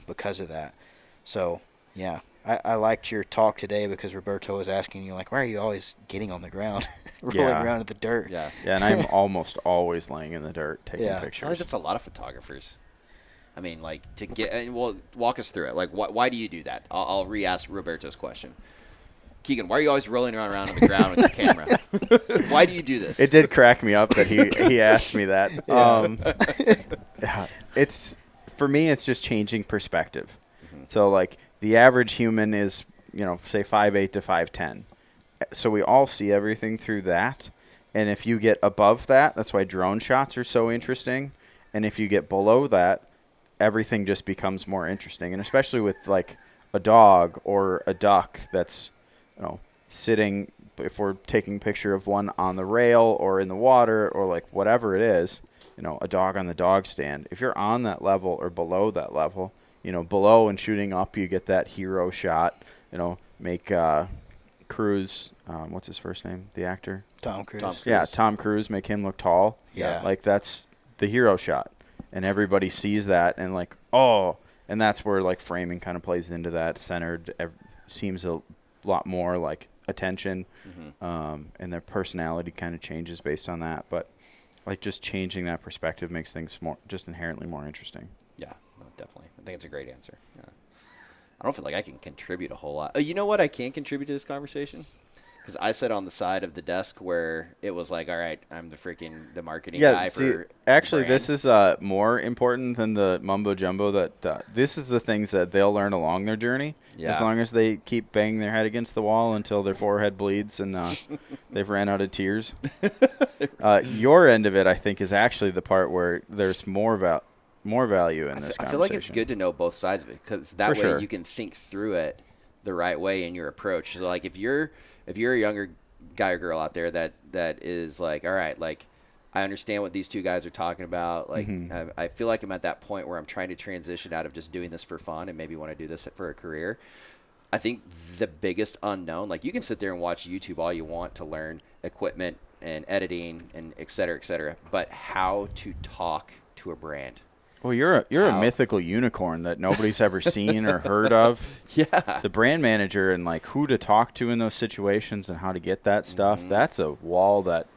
because of that. So yeah, I liked your talk today because Roberto was asking you, like, why are you always getting on the ground, rolling around in the dirt? Yeah, and I'm almost always laying in the dirt taking pictures. There's just a lot of photographers. I mean, like, to get, well, walk us through it. Like, why do you do that? I'll re-ask Roberto's question. Keegan, why are you always rolling around on the ground with your camera? Why do you do this? It did crack me up that he asked me that. It's, for me, it's just changing perspective. So, like, the average human is, you know, say 5'8" to 5'10". So we all see everything through that. And if you get above that, that's why drone shots are so interesting. And if you get below that, everything just becomes more interesting. And especially with, like, a dog or a duck that's, you know, sitting, if we're taking a picture of one on the rail or in the water or like whatever it is, you know, a dog on the dog stand. If you're on that level or below that level, you know, below and shooting up, you get that hero shot, you know, make Cruise, what's his first name? The actor? Tom Cruise. Yeah, Tom Cruise, make him look tall. Yeah. Like that's the hero shot. And everybody sees that and like, oh, and that's where like framing kind of plays into that. Centered seems a lot more like attention, and their personality kind of changes based on that. But like just changing that perspective makes things more just inherently more interesting. Yeah, no, definitely. I think it's a great answer. Yeah. I don't feel like I can contribute a whole lot. You know what I can contribute to this conversation? Because I sat on the side of the desk where it was like, all right, I'm the marketing guy for actually, brand. this is more important than the mumbo jumbo. That this is the things that they'll learn along their journey. Yeah. As long as they keep banging their head against the wall until their forehead bleeds and they've ran out of tears. Your end of it, I think, is actually the part where there's more value in this conversation. I feel like it's good to know both sides of it because that way you can think through it the right way in your approach. So, like, if you're a younger guy or girl out there that is like, all right, like, I understand what these two guys are talking about. Like, I feel like I'm at that point where I'm trying to transition out of just doing this for fun and maybe want to do this for a career. I think the biggest unknown, like you can sit there and watch YouTube all you want to learn equipment and editing and et cetera, but how to talk to a brand. Well, you're a mythical unicorn that nobody's ever seen or heard of. Yeah. The brand manager and like who to talk to in those situations and how to get that stuff. That's a wall that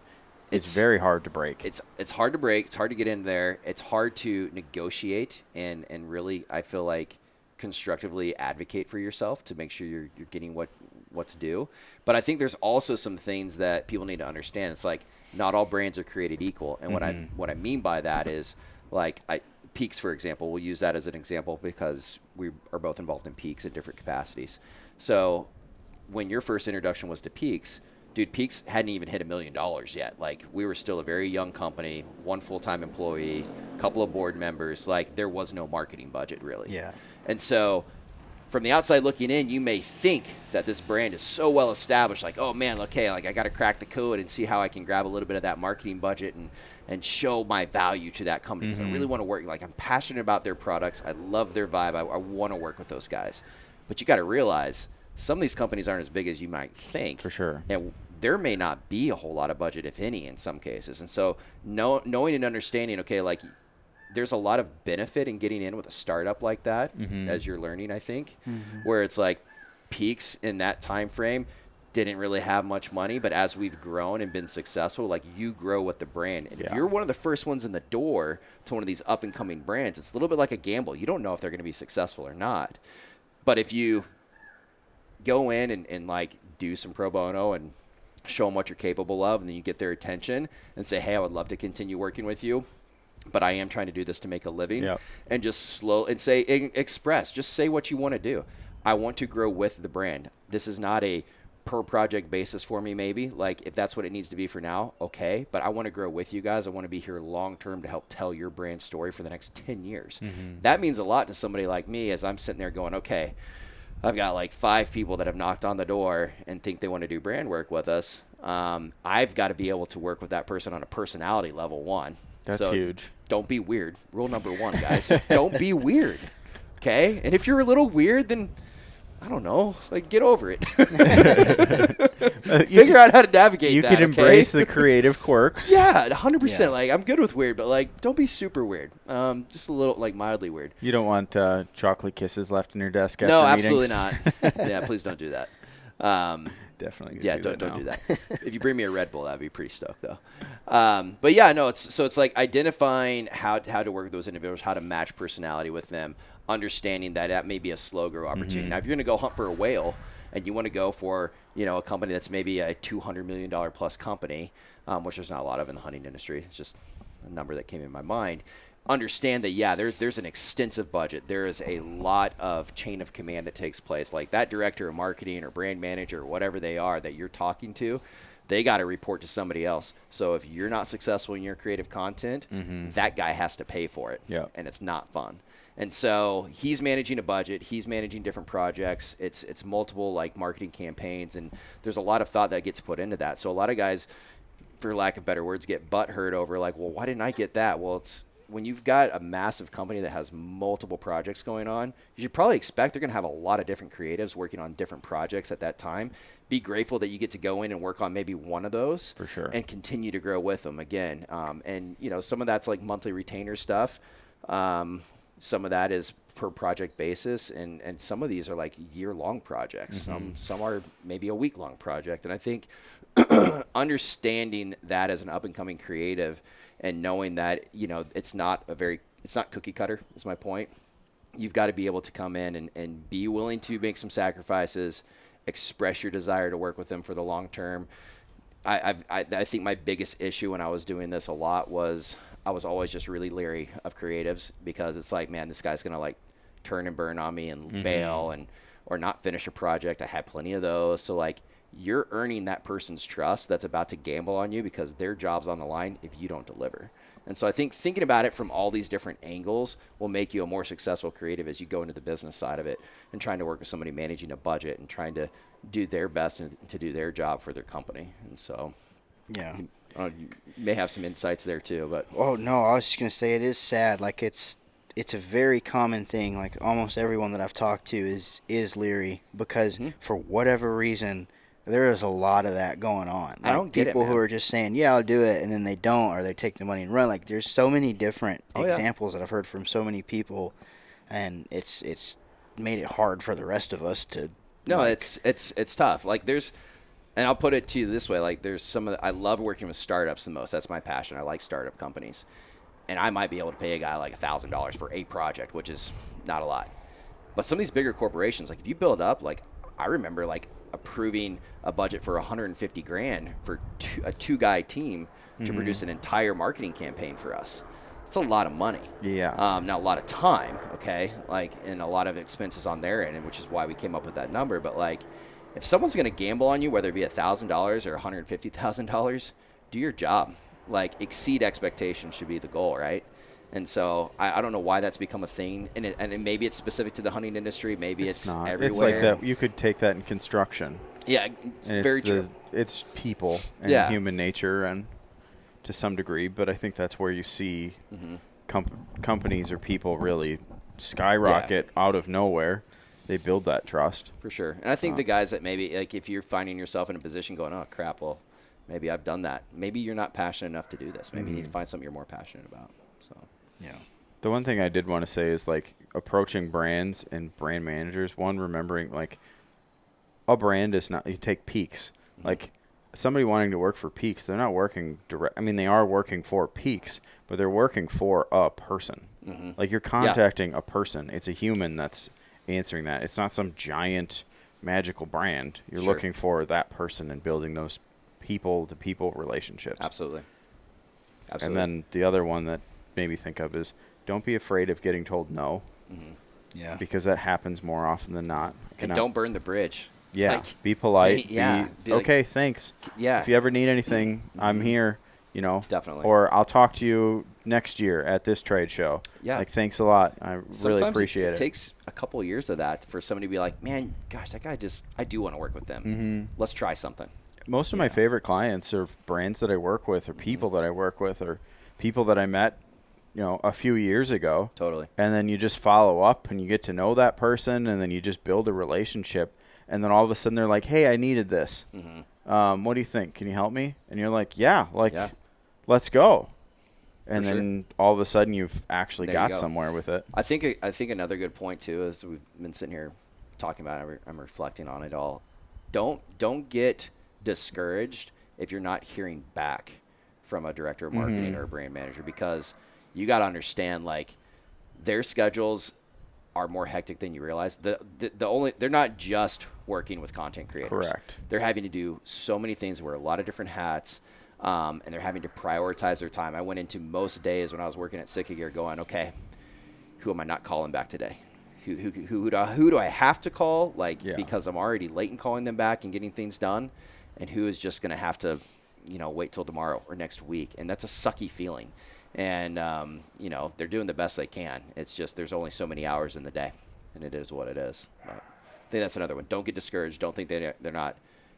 is very hard to break. It's hard to break. It's hard to get in there. It's hard to negotiate and really, I feel like, constructively advocate for yourself to make sure you're getting what's due. But I think there's also some things that people need to understand. It's like not all brands are created equal. And what I mean by that is like Peaks, for example, we'll use that as an example because we are both involved in Peaks in different capacities. So when your first introduction was to Peaks, dude, Peaks hadn't even hit $1 million yet. Like we were still a very young company, one full-time employee, a couple of board members. Like there was no marketing budget really. Yeah. And so from the outside looking in, you may think that this brand is so well established, like, oh man, okay, like I got to crack the code and see how I can grab a little bit of that marketing budget and show my value to that company because I really want to work. Like I'm passionate about their products. I love their vibe. I want to work with those guys. But you got to realize some of these companies aren't as big as you might think. For sure. And there may not be a whole lot of budget, if any, in some cases. And so knowing and understanding, okay, like there's a lot of benefit in getting in with a startup like that as you're learning, I think, where it's like Peaks in that time frame didn't really have much money, but as we've grown and been successful, like you grow with the brand. And if you're one of the first ones in the door to one of these up and coming brands, it's a little bit like a gamble. You don't know if they're going to be successful or not. But if you go in and like do some pro bono and show them what you're capable of, and then you get their attention and say, hey, I would love to continue working with you, but I am trying to do this to make a living, and just just say what you want to do. I want to grow with the brand. This is not a per project basis for me, maybe. Like if that's what it needs to be for now, okay. But I want to grow with you guys. I want to be here long term to help tell your brand story for the next 10 years. That means a lot to somebody like me as I'm sitting there going, okay, I've got like 5 people that have knocked on the door and think they want to do brand work with us. I've got to be able to work with that person on a personality level 1. That's huge. Don't be weird. Rule number 1, guys. Don't be weird. Okay? And if you're a little weird, then I don't know, like get over it. Figure out how to navigate you that. You can embrace the creative quirks. Yeah, 100%. Yeah. Like I'm good with weird, but like don't be super weird. Just a little like mildly weird. You don't want chocolate kisses left in your desk after meetings? No, meetings? Absolutely not. Yeah, please don't do that. Definitely. Yeah, don't do that. If you bring me a Red Bull, that'd be pretty stoked though. But yeah, no, it's like identifying how to work with those individuals, how to match personality with them, understanding that may be a slow grow opportunity. Now, if you're going to go hunt for a whale and you want to go for, a company that's maybe a $200 million plus company, which there's not a lot of in the hunting industry. It's just a number that came in my mind. Understand that, yeah, there's an extensive budget. There is a lot of chain of command that takes place. Like that director of marketing or brand manager or whatever they are that you're talking to, they got to report to somebody else. So if you're not successful in your creative content, that guy has to pay for it. Yeah. And it's not fun. And so he's managing a budget. He's managing different projects. It's multiple like marketing campaigns, and there's a lot of thought that gets put into that. So a lot of guys, for lack of better words, get butthurt over like, well, why didn't I get that? Well, it's when you've got a massive company that has multiple projects going on, you should probably expect they're going to have a lot of different creatives working on different projects at that time. Be grateful that you get to go in and work on maybe one of those for sure, and continue to grow with them again. And some of that's like monthly retainer stuff. Some of that is per project basis, and some of these are like year-long projects. Some are maybe a week-long project. And I think understanding that as an up-and-coming creative and knowing that, it's not cookie cutter is my point. You've got to be able to come in and be willing to make some sacrifices, express your desire to work with them for the long term. I think my biggest issue when I was doing this a lot was I was always just really leery of creatives because it's like, man, this guy's going to like turn and burn on me and bail or not finish a project. I had plenty of those. So like you're earning that person's trust that's about to gamble on you because their job's on the line if you don't deliver. And so I think thinking about it from all these different angles will make you a more successful creative as you go into the business side of it and trying to work with somebody managing a budget and trying to do their best and to do their job for their company. And so, yeah, you may have some insights there too, but. Oh no, I was just going to say it is sad. Like it's a very common thing. Like almost everyone that I've talked to is leery because for whatever reason there is a lot of that going on. Like I don't get people it, man. who are just saying, "Yeah, I'll do it," and then they don't, or they take the money and run. Like there's so many different examples that I've heard from so many people, and it's made it hard for the rest of us to. No, it's tough. Like there's, and I'll put it to you this way: like there's I love working with startups the most. That's my passion. I like startup companies, and I might be able to pay a guy like $1,000 for a project, which is not a lot. But some of these bigger corporations, like if you build up, like I remember like approving a budget for $150,000 for a 2-guy team to produce an entire marketing campaign for us. It's a lot of money. Yeah. Now a lot of time, okay, like, and a lot of expenses on their end, which is why we came up with that number. But like, if someone's going to gamble on you, whether it be $1,000 or $150,000, do your job. Like, exceed expectations should be the goal, right? And so I don't know why that's become a thing, and maybe it's specific to the hunting industry. Maybe it's not. Everywhere. It's like that. You could take that in construction. Yeah, it's very true. It's people and human nature, and to some degree, but I think that's where you see companies or people really skyrocket out of nowhere. They build that trust. For sure. And I think the guys that maybe, like, if you're finding yourself in a position going, oh, crap, well, maybe I've done that. Maybe you're not passionate enough to do this. Maybe you need to find something you're more passionate about. So, Yeah. The one thing I did want to say is, like, approaching brands and brand managers, one, remembering, like, a brand is not – you take Peaks. Like, somebody wanting to work for Peaks, they're not working direct – I mean, they are working for Peaks, but they're working for a person. Like, you're contacting a person. It's a human that's answering that. It's not some giant magical brand. You're looking for that person and building those people-to-people relationships. Absolutely. And then the other one that made me think of is don't be afraid of getting told no. Yeah. Because that happens more often than not. And don't burn the bridge. Yeah. Like, be polite. Be okay, like, thanks. Yeah. If you ever need anything, I'm here, you know. Definitely. Or I'll talk to you next year at this trade show. Yeah. Like, thanks a lot. I really appreciate it. It takes a couple of years of that for somebody to be like, man, gosh, that guy I do want to work with them. Let's try something. Most of my favorite clients are brands that I work with or people that I work with or people that I met, you know, a few years ago. Totally. And then you just follow up and you get to know that person and then you just build a relationship. And then all of a sudden they're like, hey, I needed this. What do you think? Can you help me? And you're like, yeah, let's go. And then all of a sudden you've actually got somewhere with it. I think another good point too is we've been sitting here talking about it. I'm reflecting on it all. Don't get discouraged if you're not hearing back from a director of marketing or a brand manager, because you got to understand, like, their schedules are more hectic than you realize. They're not just working with content creators. Correct. They're having to do so many things, wear a lot of different hats, and they're having to prioritize their time. I went into most days when I was working at Sitka Gear going, okay, who am I not calling back today? Who do I have to call? Like, because I'm already late in calling them back and getting things done, and who is just going to have to, you know, wait till tomorrow or next week. And that's a sucky feeling. And, you know, they're doing the best they can. It's just there's only so many hours in the day, and it is what it is. But I think that's another one. Don't get discouraged. Don't think they're not,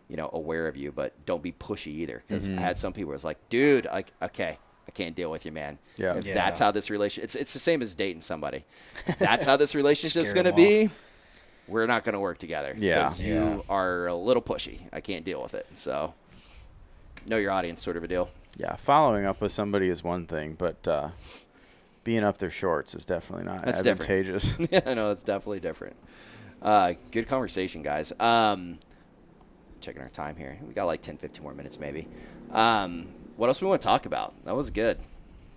you know, aware of you, but don't be pushy either. Because I had some people who was like, dude, okay, I can't deal with you, man. Yeah. If that's how this relationship, it's the same as dating somebody. If that's how this relationship's going to be, we're not going to work together. Yeah. Because you are a little pushy. I can't deal with it. So know your audience, sort of a deal. Yeah, following up with somebody is one thing, but being up their shorts is definitely not advantageous. Yeah, no, it's definitely different. Good conversation, guys. Checking our time here. We got like 10, 15 more minutes maybe. What else we want to talk about? That was good.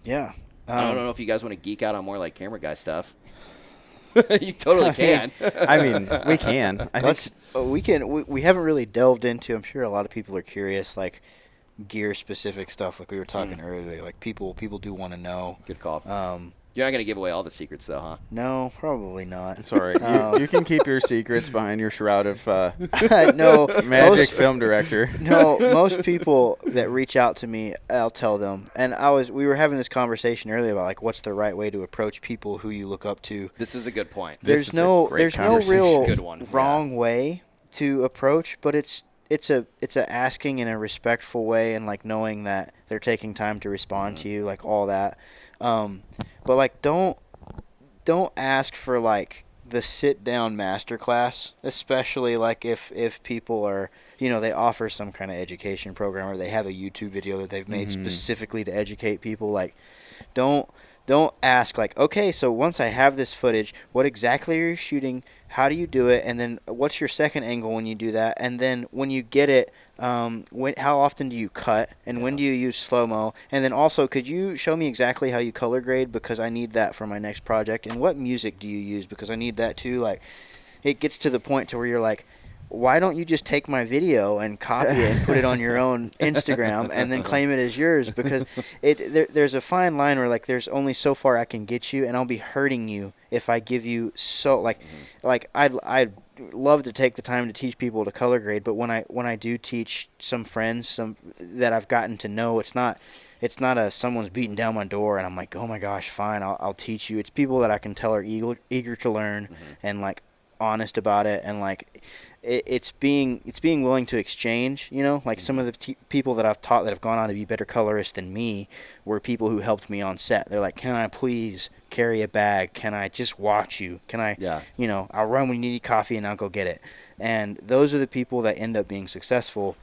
Yeah. I don't know if you guys want to geek out on more like camera guy stuff. You totally can. I mean, we can. We haven't really delved into, I'm sure a lot of people are curious, like gear specific stuff like we were talking earlier. Like people do want to know. Good call. You're not going to give away all the secrets though, huh? No, probably not. It's all right. You can keep your secrets behind your shroud of no magic film director. No, most people that reach out to me, I'll tell them. And we were having this conversation earlier about like what's the right way to approach people who you look up to. This is a good point. There's no real good one. wrong way to approach, but it's a asking in a respectful way and like knowing that they're taking time to respond to you, like all that. But like don't don't ask for like the sit down masterclass, especially like if people are, they offer some kind of education program or they have a YouTube video that they've made specifically to educate people. Like, don't ask like, okay, so once I have this footage, what exactly are you shooting? How do you do it? And then what's your second angle when you do that? And then when you get it, how often do you cut? And when do you use slow-mo? And then also, could you show me exactly how you color grade? Because I need that for my next project. And what music do you use? Because I need that too. Like, it gets to the point to where you're like, why don't you just take my video and copy it and put it on your own Instagram and then claim it as yours? Because there's a fine line where like there's only so far I can get you, and I'll be hurting you if I give you like I'd love to take the time to teach people to color grade, but when I do teach some friends that I've gotten to know, it's not someone's beating down my door and I'm like, oh my gosh, fine, I'll teach you. It's people that I can tell are eager to learn and like honest about it, and like it's being willing to exchange, like some of the people that I've taught that have gone on to be better colorists than me were people who helped me on set. They're like, can I please carry a bag? Can I just watch you? Can I, I'll run when you need coffee and I'll go get it. And those are the people that end up being successful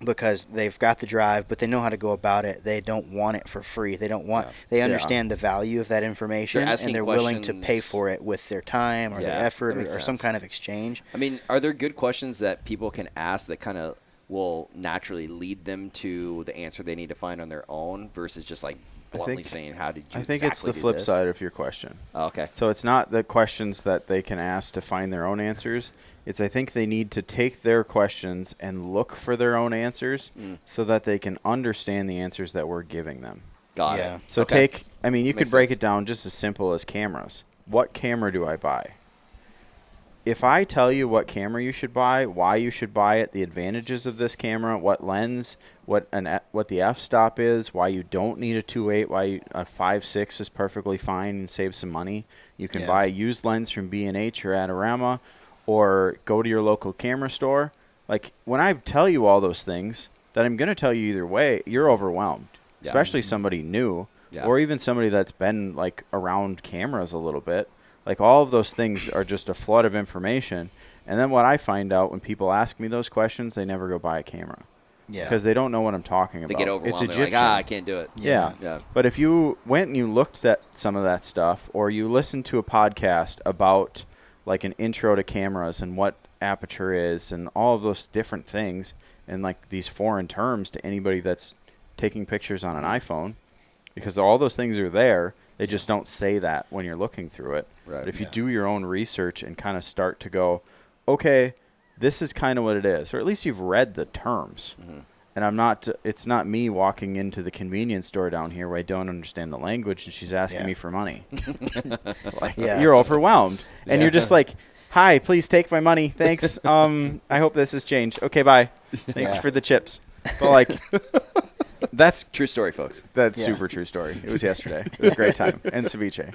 because they've got the drive, but they know how to go about it. They don't want it for free. They don't want. They understand the value of that information, and they're willing to pay for it with their time or their effort or some kind of exchange. I mean, are there good questions that people can ask that kind of will naturally lead them to the answer they need to find on their own versus just like bluntly saying, how did you I think it's the flip side of your question. Oh, okay. So it's not the questions that they can ask to find their own answers. It's I think they need to take their questions and look for their own answers so that they can understand the answers that we're giving them. Got it. So you could break it down just as simple as cameras. What camera do I buy? If I tell you what camera you should buy, why you should buy it, the advantages of this camera, what lens, what the f-stop is, why you don't need a 2.8, why a 5.6 is perfectly fine and save some money. You can buy a used lens from B&H or Adorama, or go to your local camera store. Like, when I tell you all those things that I'm going to tell you either way, you're overwhelmed, especially somebody new or even somebody that's been, like, around cameras a little bit. Like, all of those things are just a flood of information. And then what I find out when people ask me those questions, they never go buy a camera. Yeah. Because they don't know what I'm talking about. They get overwhelmed. It's Egyptian. Like, I can't do it. Yeah. But if you went and you looked at some of that stuff, or you listened to a podcast about like an intro to cameras and what aperture is and all of those different things and like these foreign terms to anybody that's taking pictures on an iPhone, because all those things are there. They just don't say that when you're looking through it. Right. But if you do your own research and kind of start to go, okay, this is kind of what it is, or at least you've read the terms. And it's not me walking into the convenience store down here where I don't understand the language and she's asking me for money. You're overwhelmed. And you're just like, hi, please take my money. Thanks. I hope this has changed. Okay, bye. Thanks for the chips. But like, that's true story, folks. That's super true story. It was yesterday. It was a great time. And ceviche.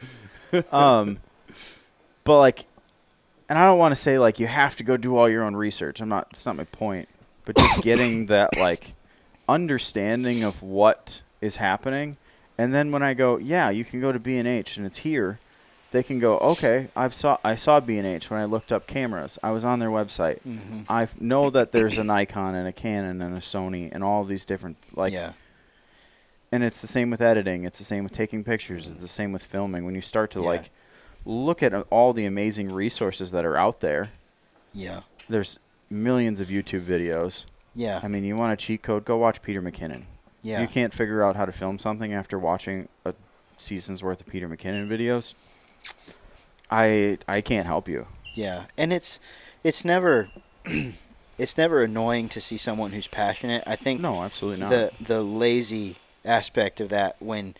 But like, and I don't want to say like you have to go do all your own research. It's not my point. But just getting that like understanding of what is happening, and then when I go, you can go to B&H and it's here, they can go, okay, I saw B&H when I looked up cameras. I was on their website. I know that there's a Nikon and a Canon and a Sony and all of these different And it's the same with editing. It's the same with taking pictures. It's the same with filming. When you start to like look at all the amazing resources that are out there. There's millions of YouTube videos. I mean, you want a cheat code, go watch Peter McKinnon. You can't figure out how to film something after watching a season's worth of Peter McKinnon videos. I can't help you. And it's never it's never annoying to see someone who's passionate. I think no, absolutely not. The lazy aspect of that when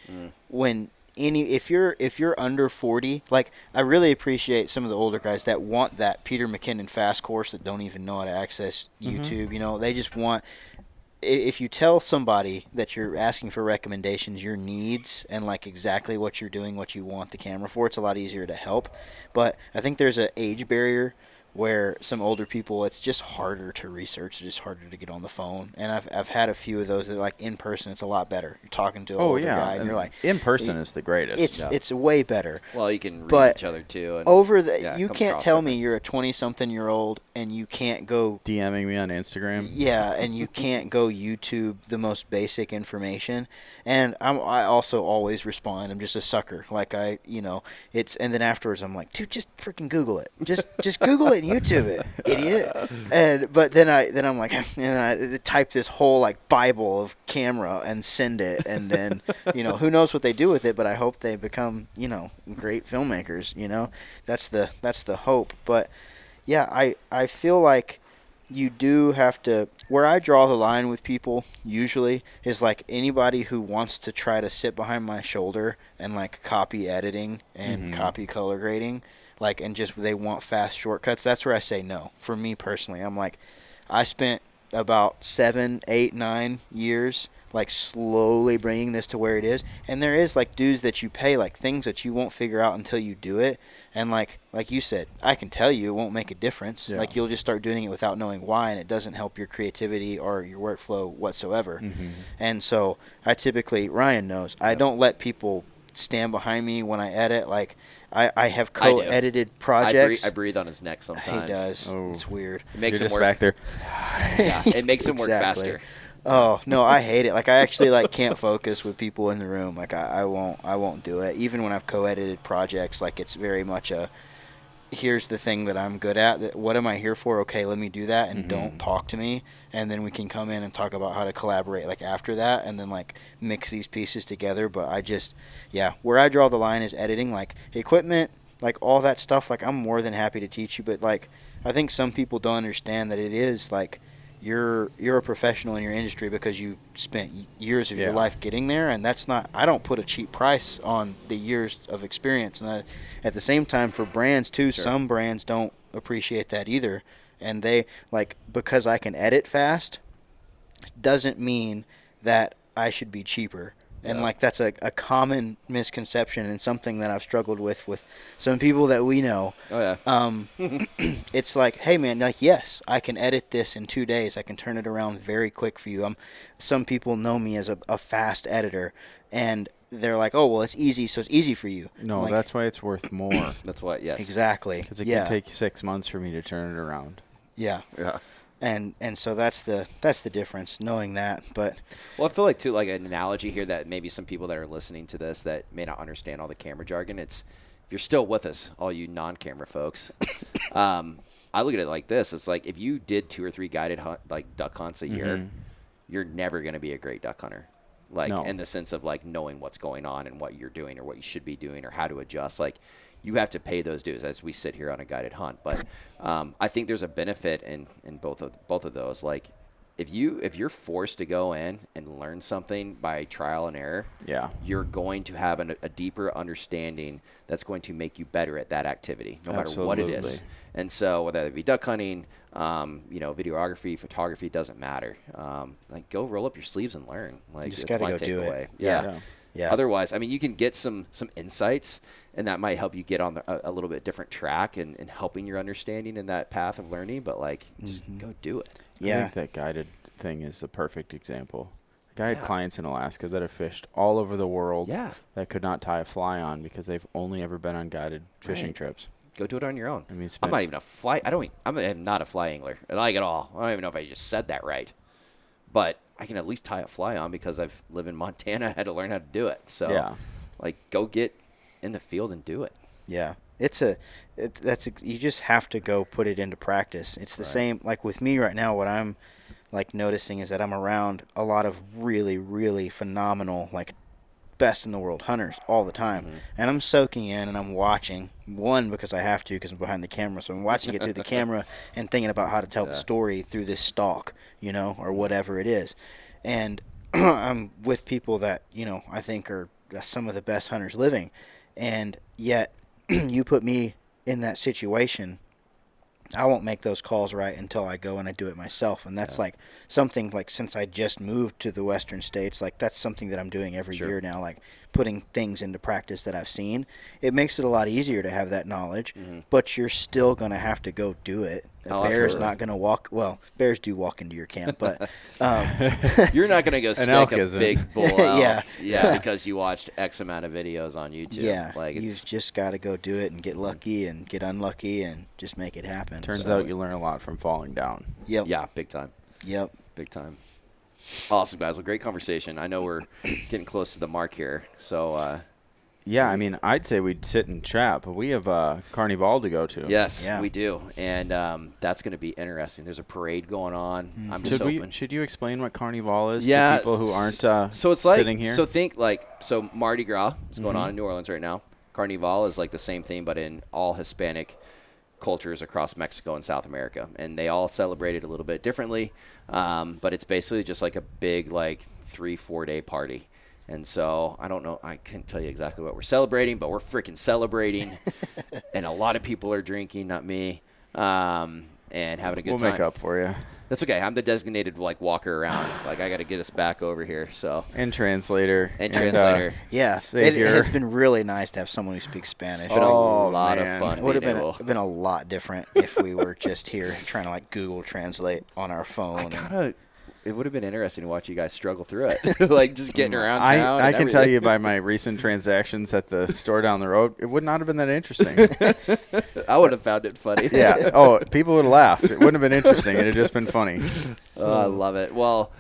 if you're under 40, like I really appreciate some of the older guys that want that Peter McKinnon fast course that don't even know how to access YouTube. They just want. If you tell somebody that you're asking for recommendations, your needs, and like exactly what you're doing, what you want the camera for, it's a lot easier to help. But I think there's an age barrier where some older people, it's just harder to research, it's just harder to get on the phone. And I've had a few of those that are like in person, it's a lot better. You're talking to an older guy, and you're like, in person is the greatest. It's way better. Well, you can read each other too. And You can't tell me you're a 20-something-year-old and you can't go DMing me on Instagram. Yeah, and you can't go YouTube the most basic information. And I also always respond. I'm just a sucker. Like and then afterwards I'm like, dude, just freaking Google it. Just Google it and YouTube it, idiot. But then I'm like, and I type this whole like Bible of camera and send it, and then who knows what they do with it, but I hope they become great filmmakers. That's the hope. But yeah, I feel like you do have to, where I draw the line with people usually is like anybody who wants to try to sit behind my shoulder and like copy editing and copy color grading, like, and just they want fast shortcuts. That's where I say no. For me personally, I'm like, I spent about 7, 8, 9 years like slowly bringing this to where it is. And there is like dues that you pay, like things that you won't figure out until you do it. And like you said, I can tell you it won't make a difference. Yeah. Like you'll just start doing it without knowing why, and it doesn't help your creativity or your workflow whatsoever. And so I typically, Ryan knows, I don't let people stand behind me when I edit. Like I have co-edited projects. I breathe on his neck sometimes. He does. Oh. It's weird. It makes You're him just work back there. Yeah, it makes him work faster. Oh no, I hate it. Like I actually like can't focus with people in the room. Like I won't do it. Even when I've co-edited projects, like it's very much a, here's the thing that I'm good at. What am I here for? Okay, let me do that, and don't talk to me. And then we can come in and talk about how to collaborate like after that, and then like mix these pieces together. But I just, where I draw the line is editing, like equipment, like all that stuff. Like I'm more than happy to teach you, but like I think some people don't understand that it is like, you're a professional in your industry because you spent years of your life getting there, and that's not, I don't put a cheap price on the years of experience. And at the same time, for brands too, some brands don't appreciate that either, and they like, because I can edit fast doesn't mean that I should be cheaper. And like that's a common misconception, and something that I've struggled with some people that we know. Oh yeah. It's like, hey man, like yes, I can edit this in 2 days. I can turn it around very quick for you. Some people know me as a fast editor, and they're like, oh well, it's easy, so it's easy for you. No, like, that's why it's worth more. That's why, yes. Exactly. Because it can take 6 months for me to turn it around. Yeah. Yeah. And so that's the difference, knowing that. But well, I feel like too, like an analogy here that maybe some people that are listening to this that may not understand all the camera jargon. It's, if you're still with us, all you non-camera folks, I look at it like this. It's like if you did 2 or 3 guided like duck hunts a year, you're never going to be a great duck hunter. Like in the sense of like knowing what's going on and what you're doing or what you should be doing or how to adjust. Like you have to pay those dues as we sit here on a guided hunt. But I think there's a benefit in both of those. Like if you're forced to go in and learn something by trial and error, you're going to have a deeper understanding that's going to make you better at that activity, no matter what it is. And so whether it be duck hunting, videography, photography, doesn't matter. Like go roll up your sleeves and learn. Like just it's my go do takeaway. it. Yeah. Otherwise, I mean, you can get some insights, and that might help you get on a little bit different track and helping your understanding in that path of learning. But like, just go do it. I think that guided thing is the perfect example. I had clients in Alaska that have fished all over the world that could not tie a fly on because they've only ever been on guided fishing trips. Go do it on your own. I mean, I'm not even a fly. I'm not a fly angler, like at all. I don't even know if I just said that right, but I can at least tie a fly on because I've lived in Montana. I had to learn how to do it. So, like, go get in the field and do it. Yeah, you just have to go put it into practice. It's the same. Like with me right now, what I'm like noticing is that I'm around a lot of really, really phenomenal, like best in the world hunters all the time, and I'm soaking in and I'm watching. One, because I have to, because I'm behind the camera, so I'm watching it through the camera and thinking about how to tell the story through this stalk, or whatever it is. And I'm with people that I think are some of the best hunters living, and yet you put me in that situation, I won't make those calls right until I go and I do it myself. And that's like something like since I just moved to the western states, like that's something that I'm doing every year now, like putting things into practice that I've seen. It makes it a lot easier to have that knowledge, but you're still going to have to go do it. A bear's not going to walk. Well, bears do walk into your camp, but you're not going to go stick a big bull elk, yeah, because you watched X amount of videos on YouTube. Yeah, like you've just got to go do it and get lucky and get unlucky and just make it happen. Turns out you learn a lot from falling down. Yep. Yeah, big time. Yep. Big time. Awesome, guys. Well, great conversation. I know we're getting close to the mark here, so. Yeah, I mean, I'd say we'd sit and chat, but we have Carnival to go to. Yes, we do, and that's going to be interesting. There's a parade going on. I'm just hoping. Should you explain what Carnival is to people who aren't so it's like, sitting here? So think so Mardi Gras is going on in New Orleans right now. Carnival is like the same thing, but in all Hispanic cultures across Mexico and South America, and they all celebrate it a little bit differently, but it's basically just like a big 3-4 day party. And so I don't know, I can't tell you exactly what we're celebrating, but we're freaking celebrating, and a lot of people are drinking, not me, and having a good time. We'll make up for you. That's okay. I'm the designated walker around. I got to get us back over here. So and translator. Yeah, it has been really nice to have someone who speaks Spanish. It's been a lot of fun. It would have been a lot different if we were just here trying to Google Translate on our phone. It would have been interesting to watch you guys struggle through it, just getting around town. I can tell you by my recent transactions at the store down the road, it would not have been that interesting. I would have found it funny. Yeah. Oh, people would have laughed. It wouldn't have been interesting. It had just been funny. Oh, I love it. Well,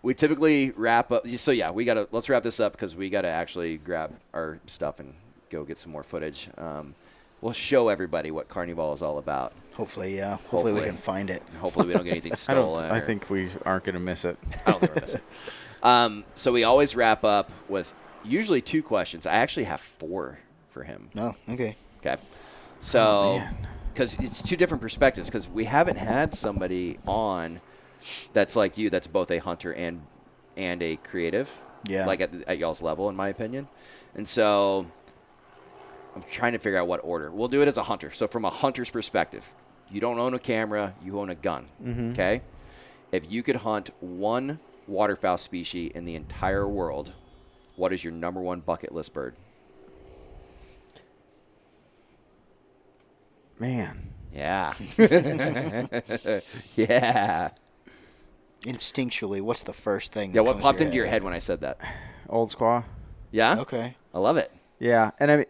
we typically wrap up. So yeah, let's wrap this up because we got to actually grab our stuff and go get some more footage. We'll show everybody what Carnival is all about. Hopefully, yeah. Hopefully we can find it. Hopefully we don't get anything stolen. I think we aren't going to miss it. I don't think we're going to miss it. So we always wrap up with usually 2 questions. I actually have 4 for him. Oh, okay. Okay. So, because it's 2 different perspectives, because we haven't had somebody on that's like you, that's both a hunter and a creative. Yeah. At y'all's level, in my opinion. And so I'm trying to figure out what order. We'll do it as a hunter. So from a hunter's perspective, you don't own a camera, you own a gun, okay? If you could hunt one waterfowl species in the entire world, what is your number 1 bucket list bird? Man. Yeah. Yeah. Instinctually, what's the first thing? Yeah, what popped into your head when I said that? Old squaw. Yeah? Okay. I love it. Yeah, and I mean,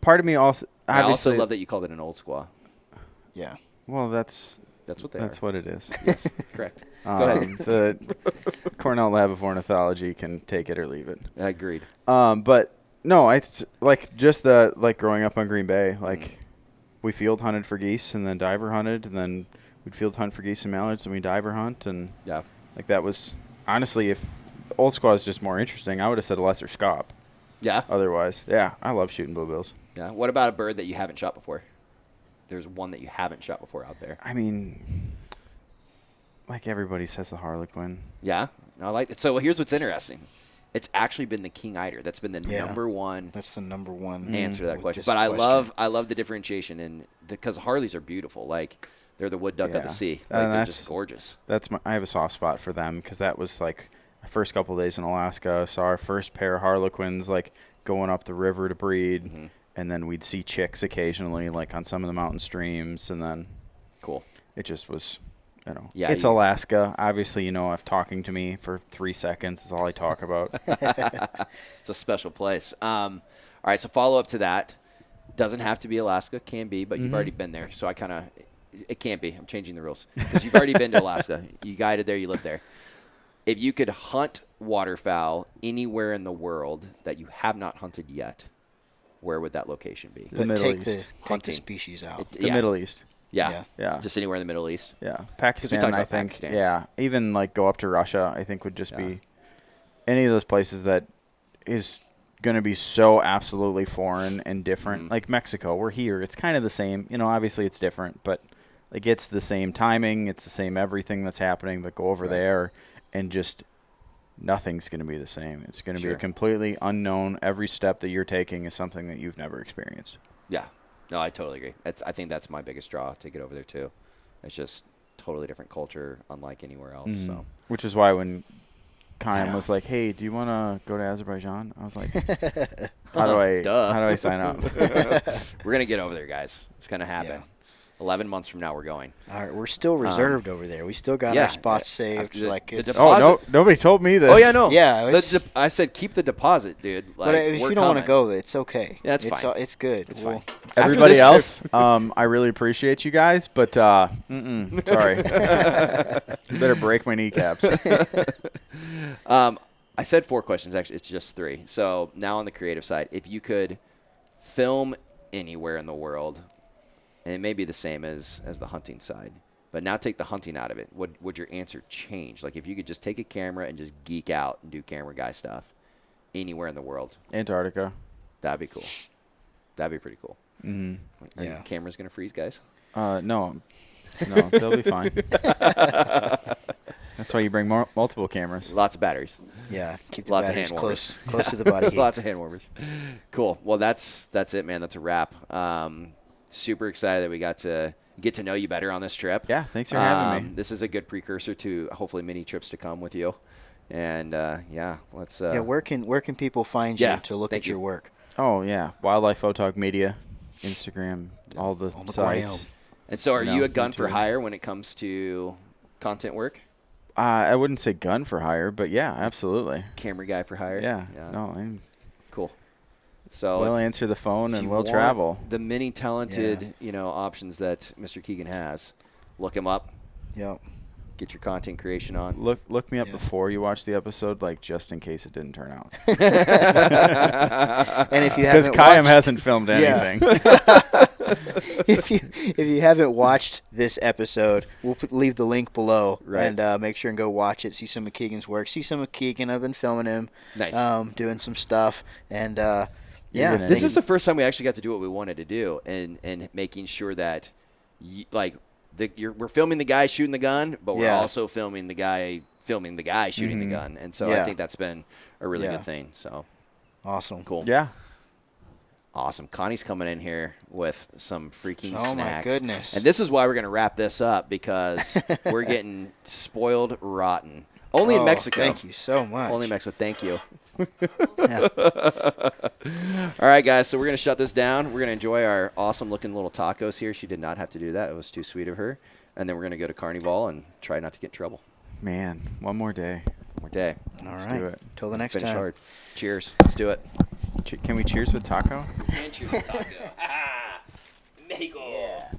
part of me also I also love that you called it an old squaw. Yeah. Well, that's what they are. That's what it is. Yes, correct. Go ahead. The Cornell Lab of Ornithology can take it or leave it. Agreed. But no, it's just growing up on Green Bay, we field hunted for geese and then diver hunted, and then we'd field hunt for geese and mallards and we diver hunt, and that was honestly, if old squaw is just more interesting, I would have said a lesser scaup. Yeah. Otherwise, yeah, I love shooting bluebills. Yeah. What about a bird that you haven't shot before? There's one that you haven't shot before out there. I mean, everybody says the harlequin. Yeah. I like it. So here's what's interesting. It's actually been the king eider. That's been the number 1. That's the number 1 answer to that question. But I love the differentiation, and because Harleys are beautiful. They're the wood duck of the sea. They're just gorgeous. I have a soft spot for them because that was my first couple of days in Alaska. Saw our first pair of harlequins going up the river to breed, and then we'd see chicks occasionally on some of the mountain streams, and then cool. It just was, yeah, it's Alaska. Obviously, if talking to me for 3 seconds is all I talk about. It's a special place. All right, so follow up to that. Doesn't have to be Alaska, can be, but you've already been there. So it can't be. I'm changing the rules because you've already been to Alaska. You guided there, you lived there. If you could hunt waterfowl anywhere in the world that you have not hunted yet, where would that location be? The Middle East. Take the species out. The Middle East. Yeah. Just anywhere in the Middle East. Yeah. Pakistan, I think. Pakistan. Yeah. Even go up to Russia, I think would just be any of those places that is going to be so absolutely foreign and different. Like Mexico, we're here. It's kind of the same. Obviously it's different, but it's the same timing. It's the same everything that's happening, but go over there and just nothing's going to be the same. It's going to be a completely unknown. Every step that you're taking is something that you've never experienced. Yeah. No, I totally agree. I think that's my biggest draw to get over there too. It's just totally different culture, unlike anywhere else. So, which is why when Kaim was like, "Hey, do you want to go to Azerbaijan?" I was like, "How do I sign up?" We're gonna get over there, guys. It's gonna happen. 11 months from now, we're going. All right, we're still reserved over there. We still got our spots saved. Nobody told me this. Oh yeah, no. Yeah, I said keep the deposit, dude. Like, but if you don't want to go, it's okay. Yeah, it's fine. It's good. It's fine. Everybody else, I really appreciate you guys, but sorry. You better break my kneecaps. I said 4 questions. Actually, it's just 3. So now on the creative side, if you could film anywhere in the world, and it may be the same as the hunting side, but now take the hunting out of it, would your answer change? Like if you could just take a camera and just geek out and do camera guy stuff anywhere in the world. Antarctica. That'd be cool. That'd be pretty cool. Mm-hmm. Are your cameras going to freeze, guys? No, they'll be fine. That's why you bring multiple cameras. Lots of batteries. Yeah, keep the Lots of batteries hand warmers. close to the body heat. Lots of hand warmers. Cool. Well, that's it, man. That's a wrap. Super excited that we got to get to know you better on this trip. Yeah, thanks for having me. This is a good precursor to hopefully many trips to come with you. And let's. Where can people find you to look at your work? Oh yeah, Wildlife Photog Media, Instagram, all the sites. And so, are you a gun for hire when it comes to content work? I wouldn't say gun for hire, but yeah, absolutely. Camera guy for hire. Yeah. No, I'm cool. So we'll answer the phone and we'll travel. The many talented, options that Mr. Keegan has. Look him up. Yep. Get your content creation on. Look me up before you watch the episode, like just in case it didn't turn out. And if you haven't, because Kaim hasn't filmed anything. If you haven't watched this episode, we'll leave the link below, and make sure and go watch it. See some of Keegan's work. See some of Keegan. I've been filming him. Nice. Doing some stuff, and this is the first time we actually got to do what we wanted to do, and making sure that, we're filming the guy shooting the gun, but we're also filming the guy shooting the gun, and so I think that's been a really good thing. So awesome, cool, awesome. Connie's coming in here with some freaking snacks. Oh my goodness! And this is why we're going to wrap this up, because we're getting spoiled rotten. Only in Mexico. Thank you so much. Only in Mexico. Thank you. All right, guys. So we're going to shut this down. We're going to enjoy our awesome-looking little tacos here. She did not have to do that. It was too sweet of her. And then we're going to go to Carnival and try not to get in trouble. Man, one more day. One more day. Let's do it. Till the next Finish time. hard. Cheers. Let's do it. Can we cheers with taco? And cheers with taco. Mexico. Yeah.